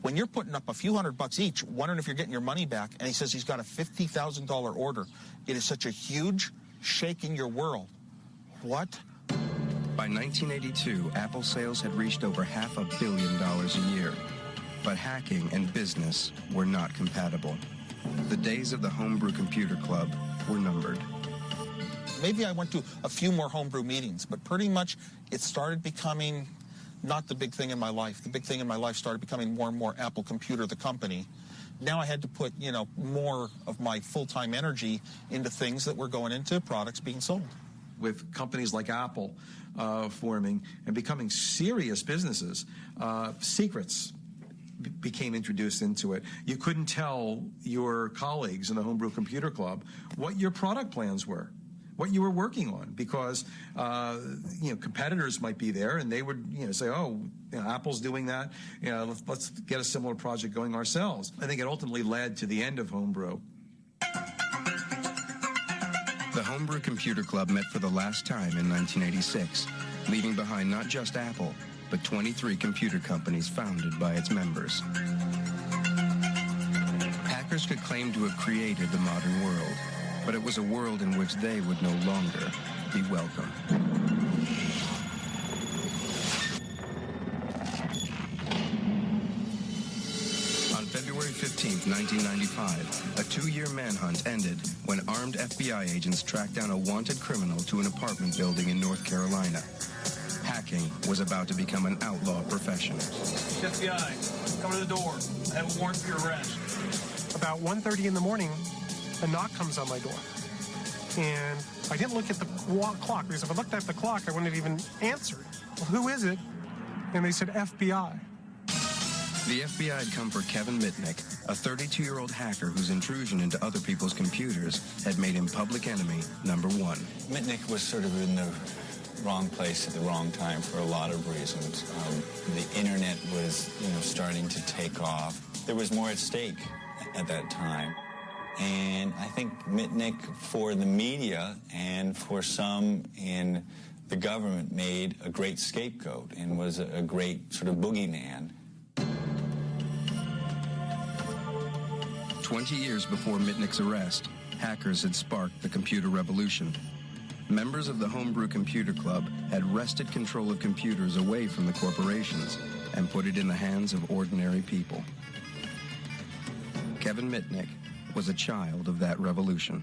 When you're putting up a few $100 each, wondering if you're getting your money back, and he says he's got a $50,000 order, it is such a huge shake in your world. What? By 1982, Apple sales had reached over $500 million a year. But hacking and business were not compatible. The days of the Homebrew Computer Club were numbered. Maybe I went to a few more homebrew meetings, but pretty much it started becoming not the big thing in my life. The big thing in my life started becoming more and more Apple Computer, the company. Now I had to put, you know, more of my full-time energy into things that were going into products being sold. With companies like Apple forming and becoming serious businesses, secrets became introduced into it. You couldn't tell your colleagues in the Homebrew Computer Club what your product plans were, what you were working on, because competitors might be there and they would say, "Oh, Apple's doing that. Let's get a similar project going ourselves." I think it ultimately led to the end of Homebrew. The Homebrew Computer Club met for the last time in 1986, leaving behind not just Apple, but 23 computer companies founded by its members. Hackers could claim to have created the modern world, but it was a world in which they would no longer be welcome. On February 15, 1995, a 2-year manhunt ended when armed FBI agents tracked down a wanted criminal to an apartment building in North Carolina. Hacking was about to become an outlaw profession. FBI, come to the door. I have a warrant for your arrest. About 1:30 in the morning, a knock comes on my door. And I didn't look at the clock, because if I looked at the clock, I wouldn't have even answered. Well, who is it? And they said FBI. The FBI had come for Kevin Mitnick, a 32-year-old hacker whose intrusion into other people's computers had made him public enemy number 1. Mitnick was sort of in the wrong place at the wrong time for a lot of reasons. The internet was, starting to take off. There was more at stake at that time. And I think Mitnick, for the media and for some in the government, made a great scapegoat and was a great sort of boogeyman. 20 years before Mitnick's arrest, hackers had sparked the computer revolution. Members of the Homebrew Computer Club had wrested control of computers away from the corporations and put it in the hands of ordinary people. Kevin Mitnick was a child of that revolution.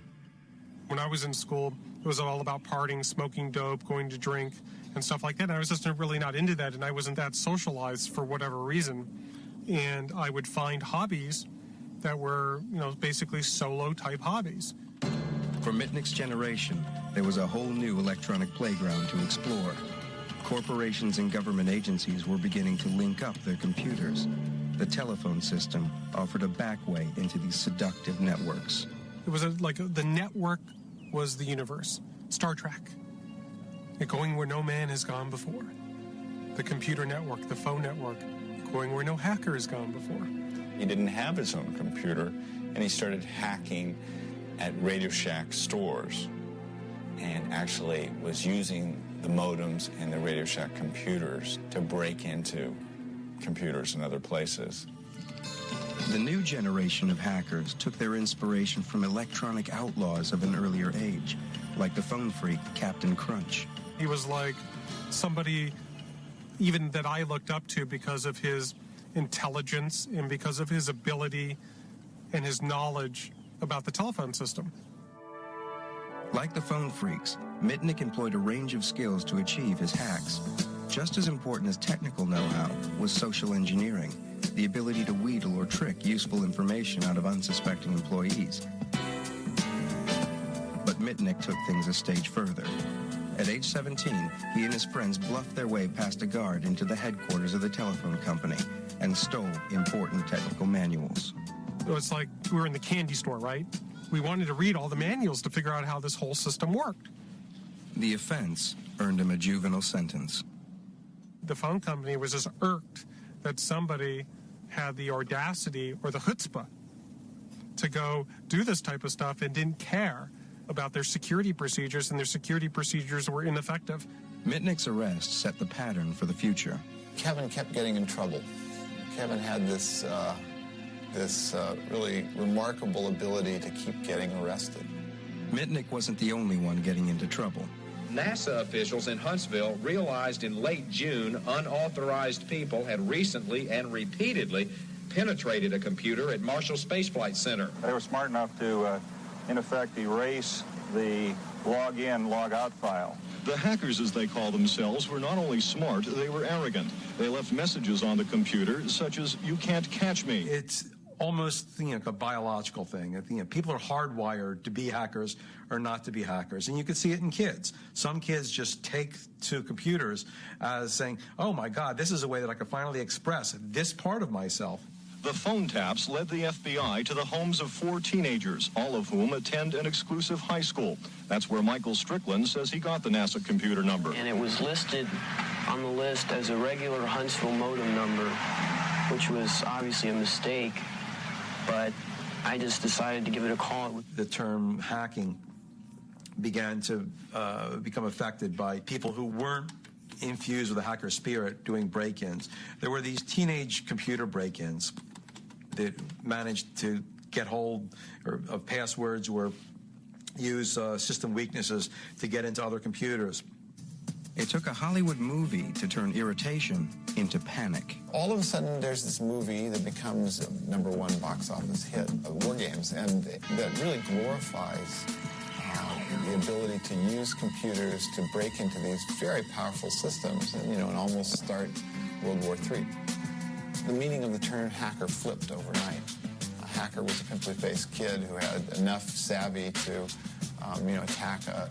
When I was in school, it was all about partying, smoking dope, going to drink, and stuff like that. And I was just really not into that, and I wasn't that socialized for whatever reason. And I would find hobbies that were, basically solo-type hobbies. For Mitnick's generation, there was a whole new electronic playground to explore. Corporations and government agencies were beginning to link up their computers. The telephone system offered a back way into these seductive networks. It was the network was the universe. Star Trek. Going where no man has gone before. The computer network, the phone network, going where no hacker has gone before. He didn't have his own computer, and he started hacking at Radio Shack stores and actually was using the modems and the Radio Shack computers to break into computers in other places. The new generation of hackers took their inspiration from electronic outlaws of an earlier age, like the phone freak Captain Crunch. He was like somebody even that I looked up to because of his intelligence and because of his ability and his knowledge about the telephone system. Like the phone freaks, Mitnick employed a range of skills to achieve his hacks. Just as important as technical know-how was social engineering, the ability to wheedle or trick useful information out of unsuspecting employees. But Mitnick took things a stage further. At age 17, he and his friends bluffed their way past a guard into the headquarters of the telephone company and stole important technical manuals. It was like we were in the candy store, right? We wanted to read all the manuals to figure out how this whole system worked. The offense earned him a juvenile sentence. The phone company was just irked that somebody had the audacity or the chutzpah to go do this type of stuff and didn't care about their security procedures, and their security procedures were ineffective. Mitnick's arrest set the pattern for the future. Kevin kept getting in trouble. Kevin had this really remarkable ability to keep getting arrested. Mitnick wasn't the only one getting into trouble. NASA officials in Huntsville realized in late June unauthorized people had recently and repeatedly penetrated a computer at Marshall Space Flight Center. They were smart enough to, in effect, erase the log-in, log-out file. The hackers, as they call themselves, were not only smart, they were arrogant. They left messages on the computer, such as, "You can't catch me." It's almost like a biological thing. People are hardwired to be hackers or not to be hackers. And you can see it in kids. Some kids just take to computers as saying, oh my God, this is a way that I can finally express this part of myself. The phone taps led the FBI to the homes of 4 teenagers, all of whom attend an exclusive high school. That's where Michael Strickland says he got the NASA computer number. And it was listed on the list as a regular Huntsville modem number, which was obviously a mistake, but I just decided to give it a call. The term hacking began to become affected by people who weren't infused with a hacker spirit doing break-ins. There were these teenage computer break-ins that managed to get hold of passwords or use system weaknesses to get into other computers. It took a Hollywood movie to turn irritation into panic. All of a sudden, there's this movie that becomes a #1 box office hit of war games, and that really glorifies the ability to use computers to break into these very powerful systems and almost start World War III. The meaning of the term hacker flipped overnight. A hacker was a pimply-faced kid who had enough savvy to attack a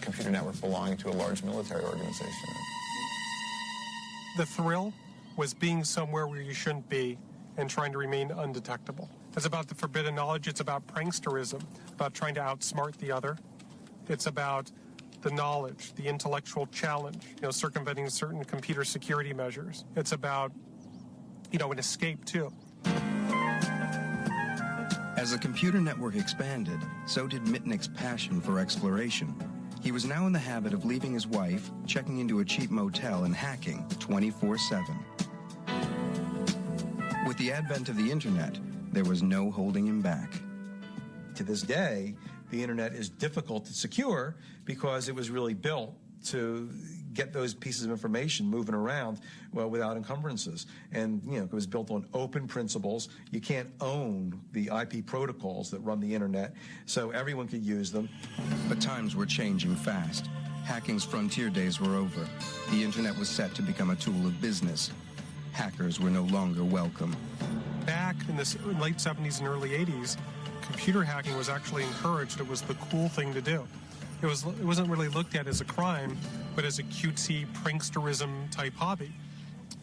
computer network belonging to a large military organization. The thrill was being somewhere where you shouldn't be and trying to remain undetectable. It's about the forbidden knowledge. It's about pranksterism, about trying to outsmart the other. It's about the knowledge, the intellectual challenge, circumventing certain computer security measures. It's about, an escape, too. As the computer network expanded, so did Mitnick's passion for exploration. He was now in the habit of leaving his wife, checking into a cheap motel, and hacking 24/7. With the advent of the internet, there was no holding him back. To this day, the internet is difficult to secure because it was really built to get those pieces of information moving around without encumbrances. And, it was built on open principles. You can't own the IP protocols that run the internet, so everyone could use them. But times were changing fast. Hacking's frontier days were over. The internet was set to become a tool of business. Hackers were no longer welcome. Back in the late 70s and early 80s, computer hacking was actually encouraged. It was the cool thing to do. It wasn't really looked at as a crime, but as a cutesy pranksterism type hobby.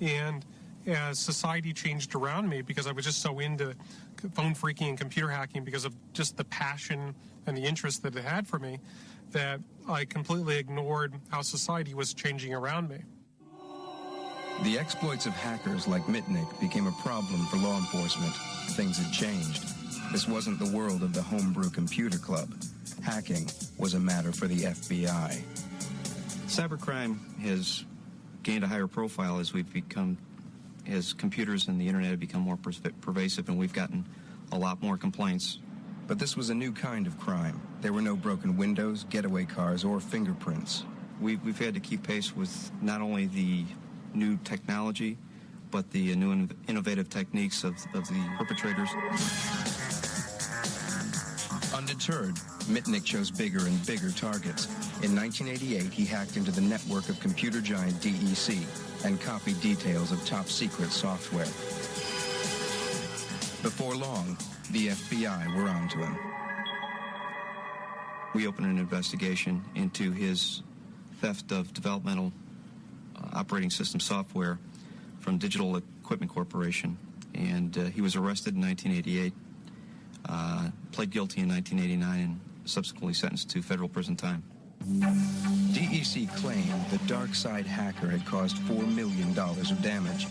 And as society changed around me, because I was just so into phone freaking and computer hacking because of just the passion and the interest that it had for me, that I completely ignored how society was changing around me. The exploits of hackers like Mitnick became a problem for law enforcement. Things had changed. This wasn't the world of the homebrew computer club. Hacking was a matter for the FBI. Cybercrime has gained a higher profile as computers and the internet have become more pervasive, and we've gotten a lot more complaints. But this was a new kind of crime. There were no broken windows, getaway cars, or fingerprints. We've had to keep pace with not only the new technology, but the new innovative techniques of the perpetrators. Undeterred, Mitnick chose bigger and bigger targets. In 1988, he hacked into the network of computer giant DEC and copied details of top-secret software. Before long, the FBI were onto him. We opened an investigation into his theft of developmental operating system software from Digital Equipment Corporation, and he was arrested in 1988, pled guilty in 1989, and subsequently sentenced to federal prison time. DEC claimed the dark side hacker had caused $4 million of damage.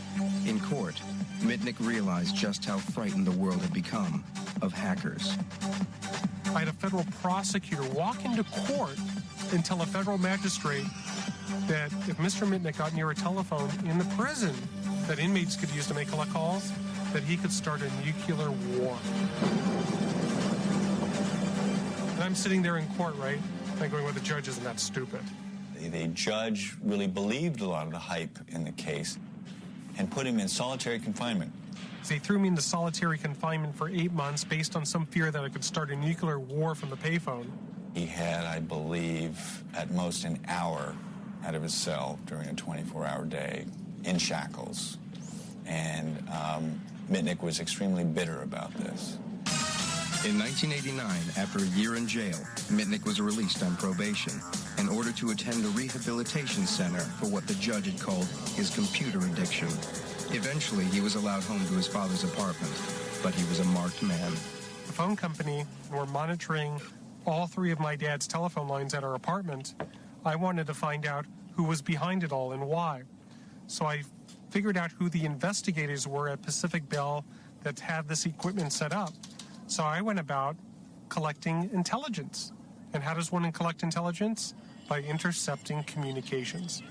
In court, Mitnick realized just how frightened the world had become of hackers. I had a federal prosecutor walk into court and tell a federal magistrate that if Mr. Mitnick got near a telephone in the prison that inmates could use to make collect calls, that he could start a nuclear war. And I'm sitting there in court, right? I'm going, well, the judge isn't that stupid. The judge really believed a lot of the hype in the case and put him in solitary confinement. So he threw me into solitary confinement for 8 months based on some fear that I could start a nuclear war from the payphone. He had, I believe, at most an hour out of his cell during a 24-hour day in shackles. And Mitnick was extremely bitter about this. In 1989, after a year in jail, Mitnick was released on probation in order to attend a rehabilitation center for what the judge had called his computer addiction. Eventually, he was allowed home to his father's apartment, but he was a marked man. The phone company were monitoring all 3 of my dad's telephone lines at our apartment. I wanted to find out who was behind it all and why. So I figured out who the investigators were at Pacific Bell that had this equipment set up. So I went about collecting intelligence. And how does one collect intelligence? By intercepting communications.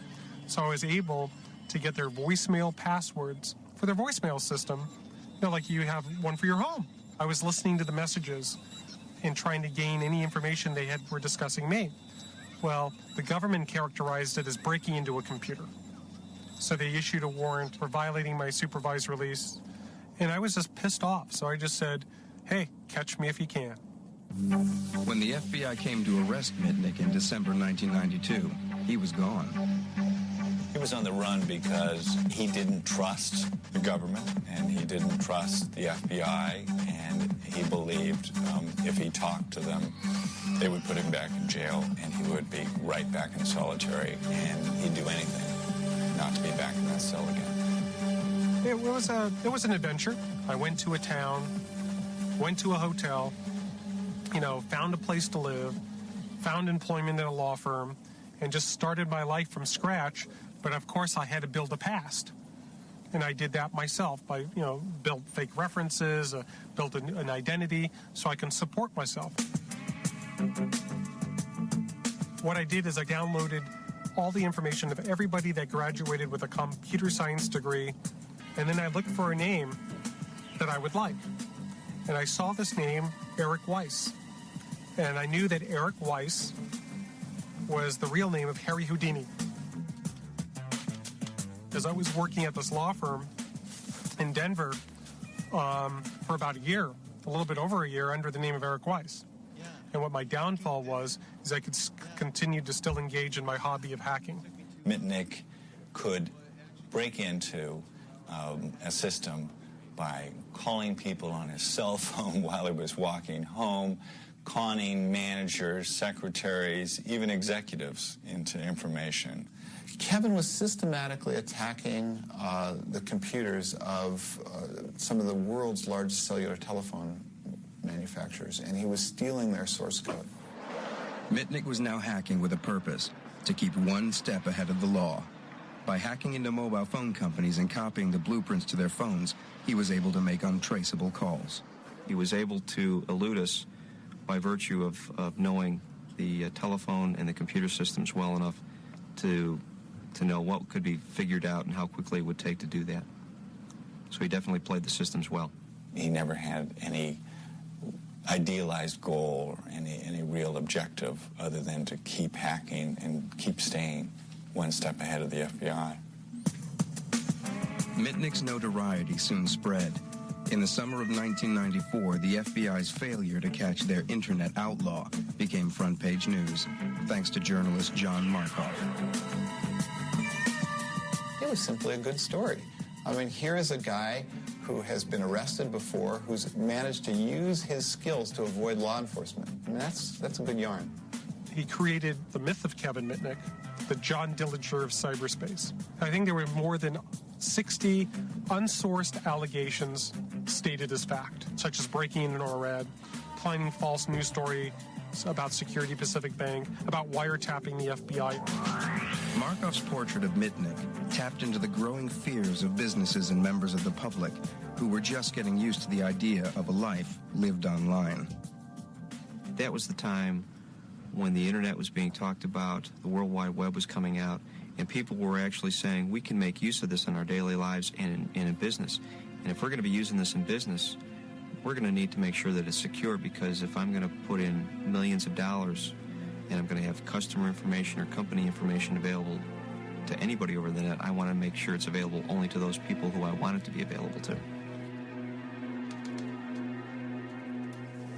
So I was able to get their voicemail passwords for their voicemail system, like you have one for your home. I was listening to the messages and trying to gain any information they were discussing me. Well, the government characterized it as breaking into a computer. So they issued a warrant for violating my supervised release, and I was just pissed off. So I just said, hey, catch me if you can. When the FBI came to arrest Mitnick in December 1992, he was gone. He was on the run because he didn't trust the government and he didn't trust the FBI, and he believed if he talked to them, they would put him back in jail and he would be right back in solitary, and he'd do anything not to be back in that cell again. It was an adventure. I went to a town, went to a hotel, found a place to live, found employment at a law firm, and just started my life from scratch. But of course, I had to build a past. And I did that myself by, built fake references, built an identity so I can support myself. What I did is I downloaded all the information of everybody that graduated with a computer science degree, and then I looked for a name that I would like. And I saw this name, Eric Weiss. And I knew that Eric Weiss was the real name of Harry Houdini. Because I was working at this law firm in Denver for about a year, a little bit over a year, under the name of Eric Weiss. And what my downfall was is I could continue to still engage in my hobby of hacking. Mitnick could break into a system by calling people on his cell phone while he was walking home, conning managers, secretaries, even executives into information. Kevin was systematically attacking the computers of some of the world's largest cellular telephone manufacturers, and he was stealing their source code. Mitnick was now hacking with a purpose, to keep one step ahead of the law. By hacking into mobile phone companies and copying the blueprints to their phones, he was able to make untraceable calls. He was able to elude us by virtue of knowing the telephone and the computer systems well enough to know what could be figured out and how quickly it would take to do that. So he definitely played the systems well. He never had any idealized goal or any real objective other than to keep hacking and keep staying one step ahead of the FBI. Mitnick's notoriety soon spread. In the summer of 1994, the FBI's failure to catch their internet outlaw became front-page news, thanks to journalist John Markoff. It was simply a good story. I mean, here is a guy who has been arrested before, who's managed to use his skills to avoid law enforcement. I mean, that's a good yarn. He created the myth of Kevin Mitnick, the John Dillinger of cyberspace. I think there were more than 60 unsourced allegations stated as fact, such as breaking into an NORAD, planning false news story about Security Pacific Bank, about wiretapping the FBI. Markoff's portrait of Mitnick tapped into the growing fears of businesses and members of the public who were just getting used to the idea of a life lived online. That was the time when the internet was being talked about, the World Wide Web was coming out, and people were actually saying, we can make use of this in our daily lives and in business. And if we're going to be using this in business, we're going to need to make sure that it's secure, because if I'm going to put in millions of dollars and I'm going to have customer information or company information available to anybody over the net, I want to make sure it's available only to those people who I want it to be available to.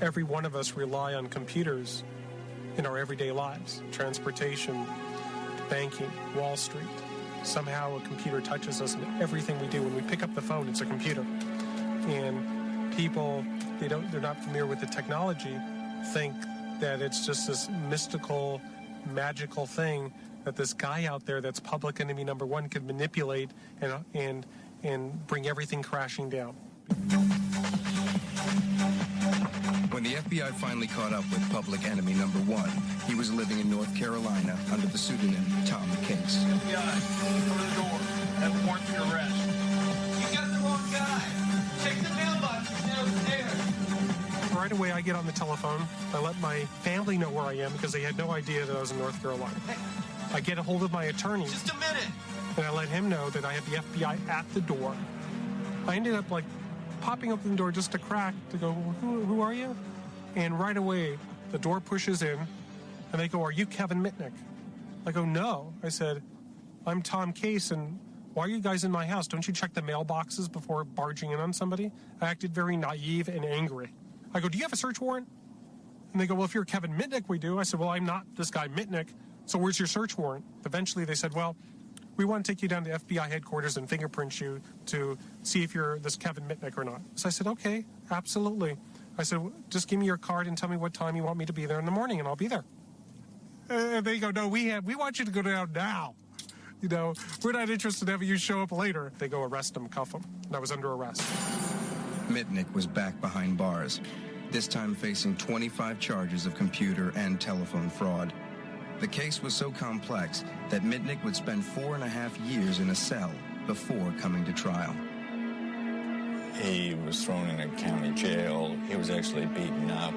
Every one of us rely on computers in our everyday lives. Transportation, banking, Wall Street. Somehow a computer touches us in everything we do. When we pick up the phone, it's a computer. And people, they're not familiar with the technology, think that it's just this mystical, magical thing that this guy out there that's public enemy number one can manipulate and bring everything crashing down. When the FBI finally caught up with public enemy number one, he was living in North Carolina under the pseudonym Tom Case. FBI, come to the door. I have a warrant for your arrest. You got the wrong guy. Check the mailbox. It's downstairs. Right away, I get on the telephone. I let my family know where I am because they had no idea that I was in North Carolina. I get a hold of my attorney. Just a minute. And I let him know that I had the FBI at the door. I ended up popping open the door just a crack to go, who are you? And right away, the door pushes in, and they go, are you Kevin Mitnick? I go, no. I said, I'm Tom Case, and why are you guys in my house? Don't you check the mailboxes before barging in on somebody? I acted very naive and angry. I go, do you have a search warrant? And they go, well, if you're Kevin Mitnick, we do. I said, well, I'm not this guy Mitnick, so where's your search warrant? Eventually, they said, well, we want to take you down to FBI headquarters and fingerprint you to see if you're this Kevin Mitnick or not. So I said, okay, absolutely. I said, just give me your card and tell me what time you want me to be there in the morning, and I'll be there. And they go, no, we want you to go down now. You know, we're not interested in having you show up later. They go arrest him, cuff him, and I was under arrest. Mitnick was back behind bars, this time facing 25 charges of computer and telephone fraud. The case was so complex that Mitnick would spend 4.5 years in a cell before coming to trial. He was thrown in a county jail. He was actually beaten up.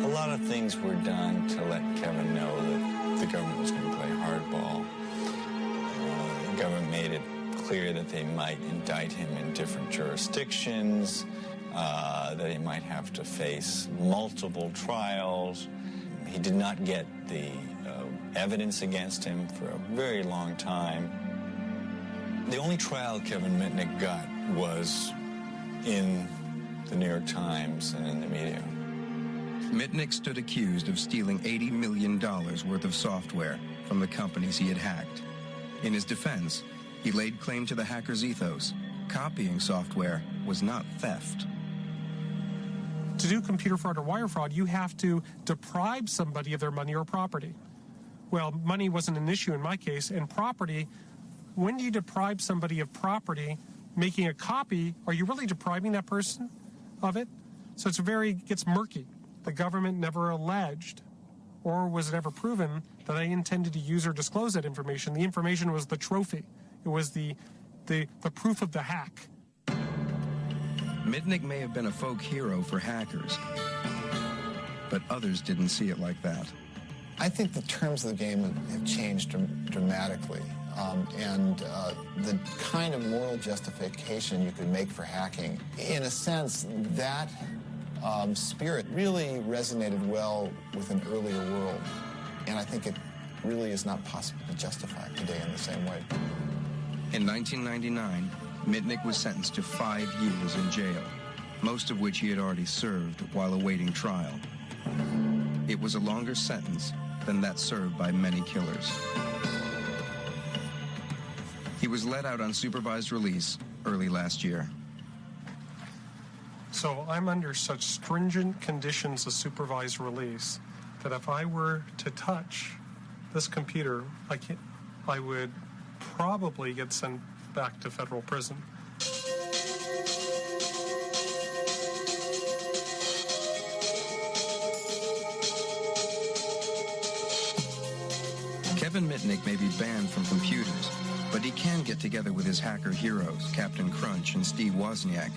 A lot of things were done to let Kevin know that the government was going to play hardball. The government made it clear that they might indict him in different jurisdictions, that he might have to face multiple trials. He did not get the evidence against him for a very long time. The only trial Kevin Mitnick got was in the New York Times and in the media. Mitnick stood accused of stealing $80 million worth of software from the companies he had hacked. In his defense, he laid claim to the hacker's ethos. Copying software was not theft. To do computer fraud or wire fraud, you have to deprive somebody of their money or property. Well, money wasn't an issue in my case, and property, when do you deprive somebody of property? Making a copy, are you really depriving that person of it? So gets murky. The government never alleged, or was it ever proven, that I intended to use or disclose that information. The information was the trophy. It was the proof of the hack. Mitnick may have been a folk hero for hackers, but others didn't see it like that. I think the terms of the game have changed dramatically. And the kind of moral justification you could make for hacking, in a sense, that spirit really resonated well with an earlier world. And I think it really is not possible to justify it today in the same way. In 1999, Mitnick was sentenced to 5 years in jail, most of which he had already served while awaiting trial. It was a longer sentence than that served by many killers. He was let out on supervised release early last year. So I'm under such stringent conditions of supervised release that if I were to touch this computer, I would probably get sent back to federal prison. Kevin Mitnick may be banned from computers, but he can get together with his hacker heroes, Captain Crunch and Steve Wozniak.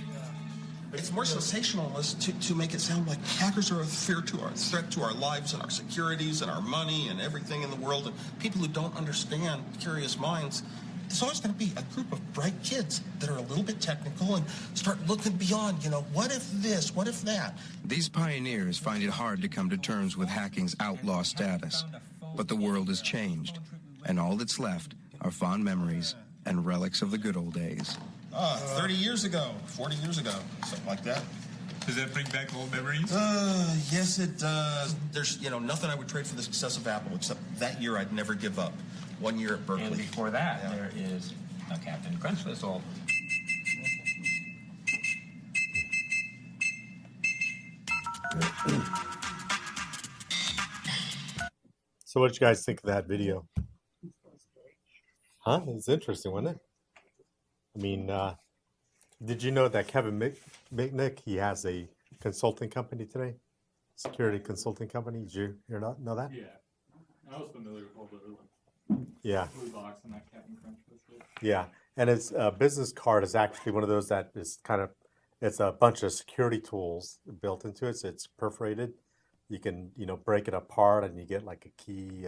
It's more sensationalist to make it sound like hackers are a threat to our lives and our securities and our money and everything in the world. And people who don't understand curious minds, there's always going to be a group of bright kids that are a little bit technical and start looking beyond, what if this, what if that? These pioneers find it hard to come to terms with hacking's outlaw status. But the world has changed, and all that's left are fond memories and relics of the good old days. 30 years ago, 40 years ago, something like that. Does that bring back old memories? Yes, it does. There's, nothing I would trade for the success of Apple, except that year I'd never give up. 1 year at Berkeley. And before that, there is a Captain Crunch whistle. So what did you guys think of that video? Huh? It's interesting, wasn't it? I mean, did you know that Kevin Mitnick, he has a consulting company today? Security consulting company. Did you know that? Yeah. I was familiar with all the yeah. Blue Box and that Captain Crunch whistle. Yeah. And his business card is actually one of those that is it's a bunch of security tools built into it. So it's perforated. You can, break it apart and you get like a key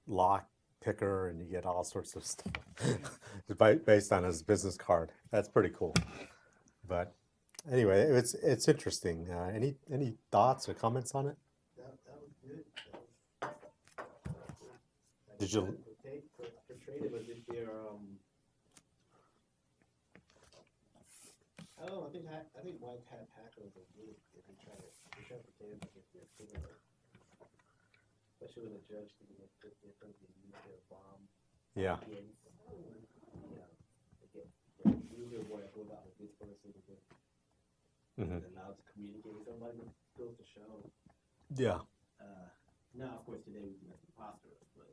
lock picker and you get all sorts of stuff based on his business card. That's pretty cool. But anyway, it's interesting. Any thoughts or comments on it? That was good. Did you portrayed it as if they're I don't know. I think white hat hackers are good if they try to pretend like if they're criminal, especially when the judge can use their bomb. Yeah. They usually want to go out with this person because they're allowed to communicate with somebody. It goes to show. Yeah. Now, of course, today we can have preposterous, but.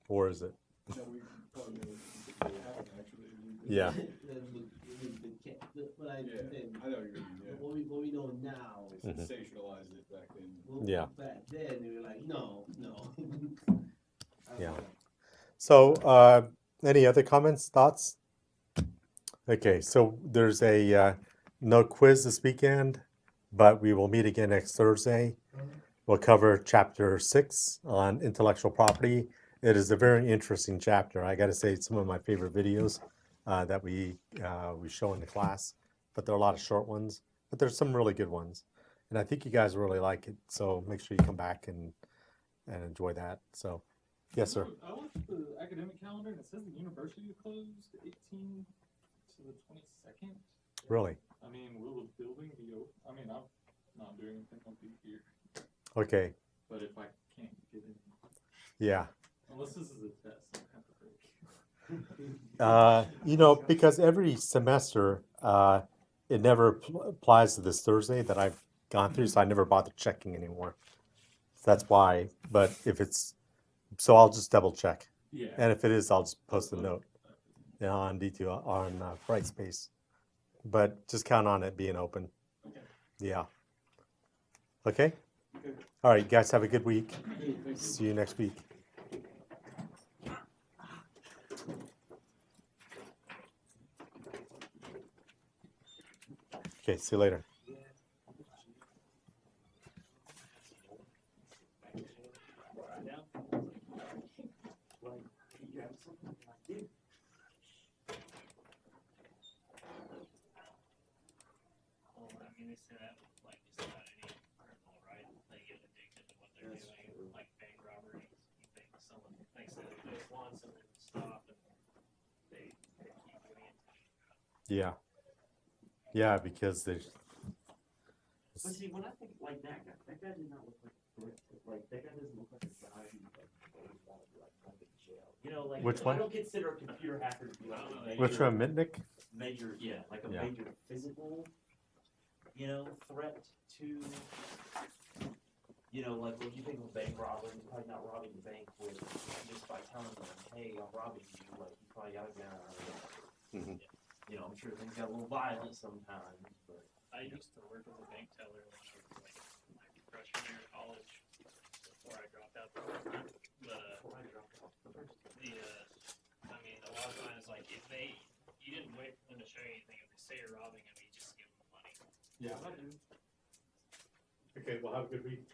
Or is it? No, we probably actually. Yeah. But I know what we know now is sensationalized it back then. Well, yeah. Back then they were like, no. Yeah. So, any other comments, thoughts? Okay, so there's a no quiz this weekend, but we will meet again next Thursday. We'll cover chapter 6 on intellectual property. It is a very interesting chapter. I got to say, it's some of my favorite videos that we show in the class, but there are a lot of short ones, but there's some really good ones. And I think you guys really like it, so make sure you come back and enjoy that. So, yes, sir. I looked at the academic calendar, and it says the university is closed 18 to the 22nd. Really? I mean, will the building be open? I mean, I'm not doing anything. I'll be here. Okay. But if I can't get in. Yeah. Unless this is a test, I'll have to break. Because every semester, it never applies to this Thursday that I've gone through, so I never bother checking anymore. So that's why. But if it's, so I'll just double check. Yeah. And if it is, I'll just post a note on D2 on Brightspace. But just count on it being open. Okay. Yeah. Okay. All right, you guys have a good week. See you next week. Okay, see you later. They say that with like just about any criminal, right? They get addicted to what they're doing, like bank robberies. You think someone thinks that they do it once and then stop, and they keep doing it Yeah. Yeah, because there's. But see, when I think like that guy did not look like a threat. Like that guy doesn't look like a guy who always wanted to like go to jail. You know, like Which I one? don't consider a computer hacker to be like a major, Which one, Mitnick? major, yeah, like a Yeah. major physical, you know, threat to, you know, like when you think of a bank robber, he's probably not robbing the bank with just by telling them, hey, I'm robbing you. Like he probably got a gun. You know, I'm sure things got a little violent sometimes, but. I used to work as a bank teller when I was like my freshman year of college before I dropped out the first time. But I mean, a lot of times, like if you didn't wait for them to show you anything. If they say you're robbing them, you just give them the money. Yeah. Okay, well, have a good week.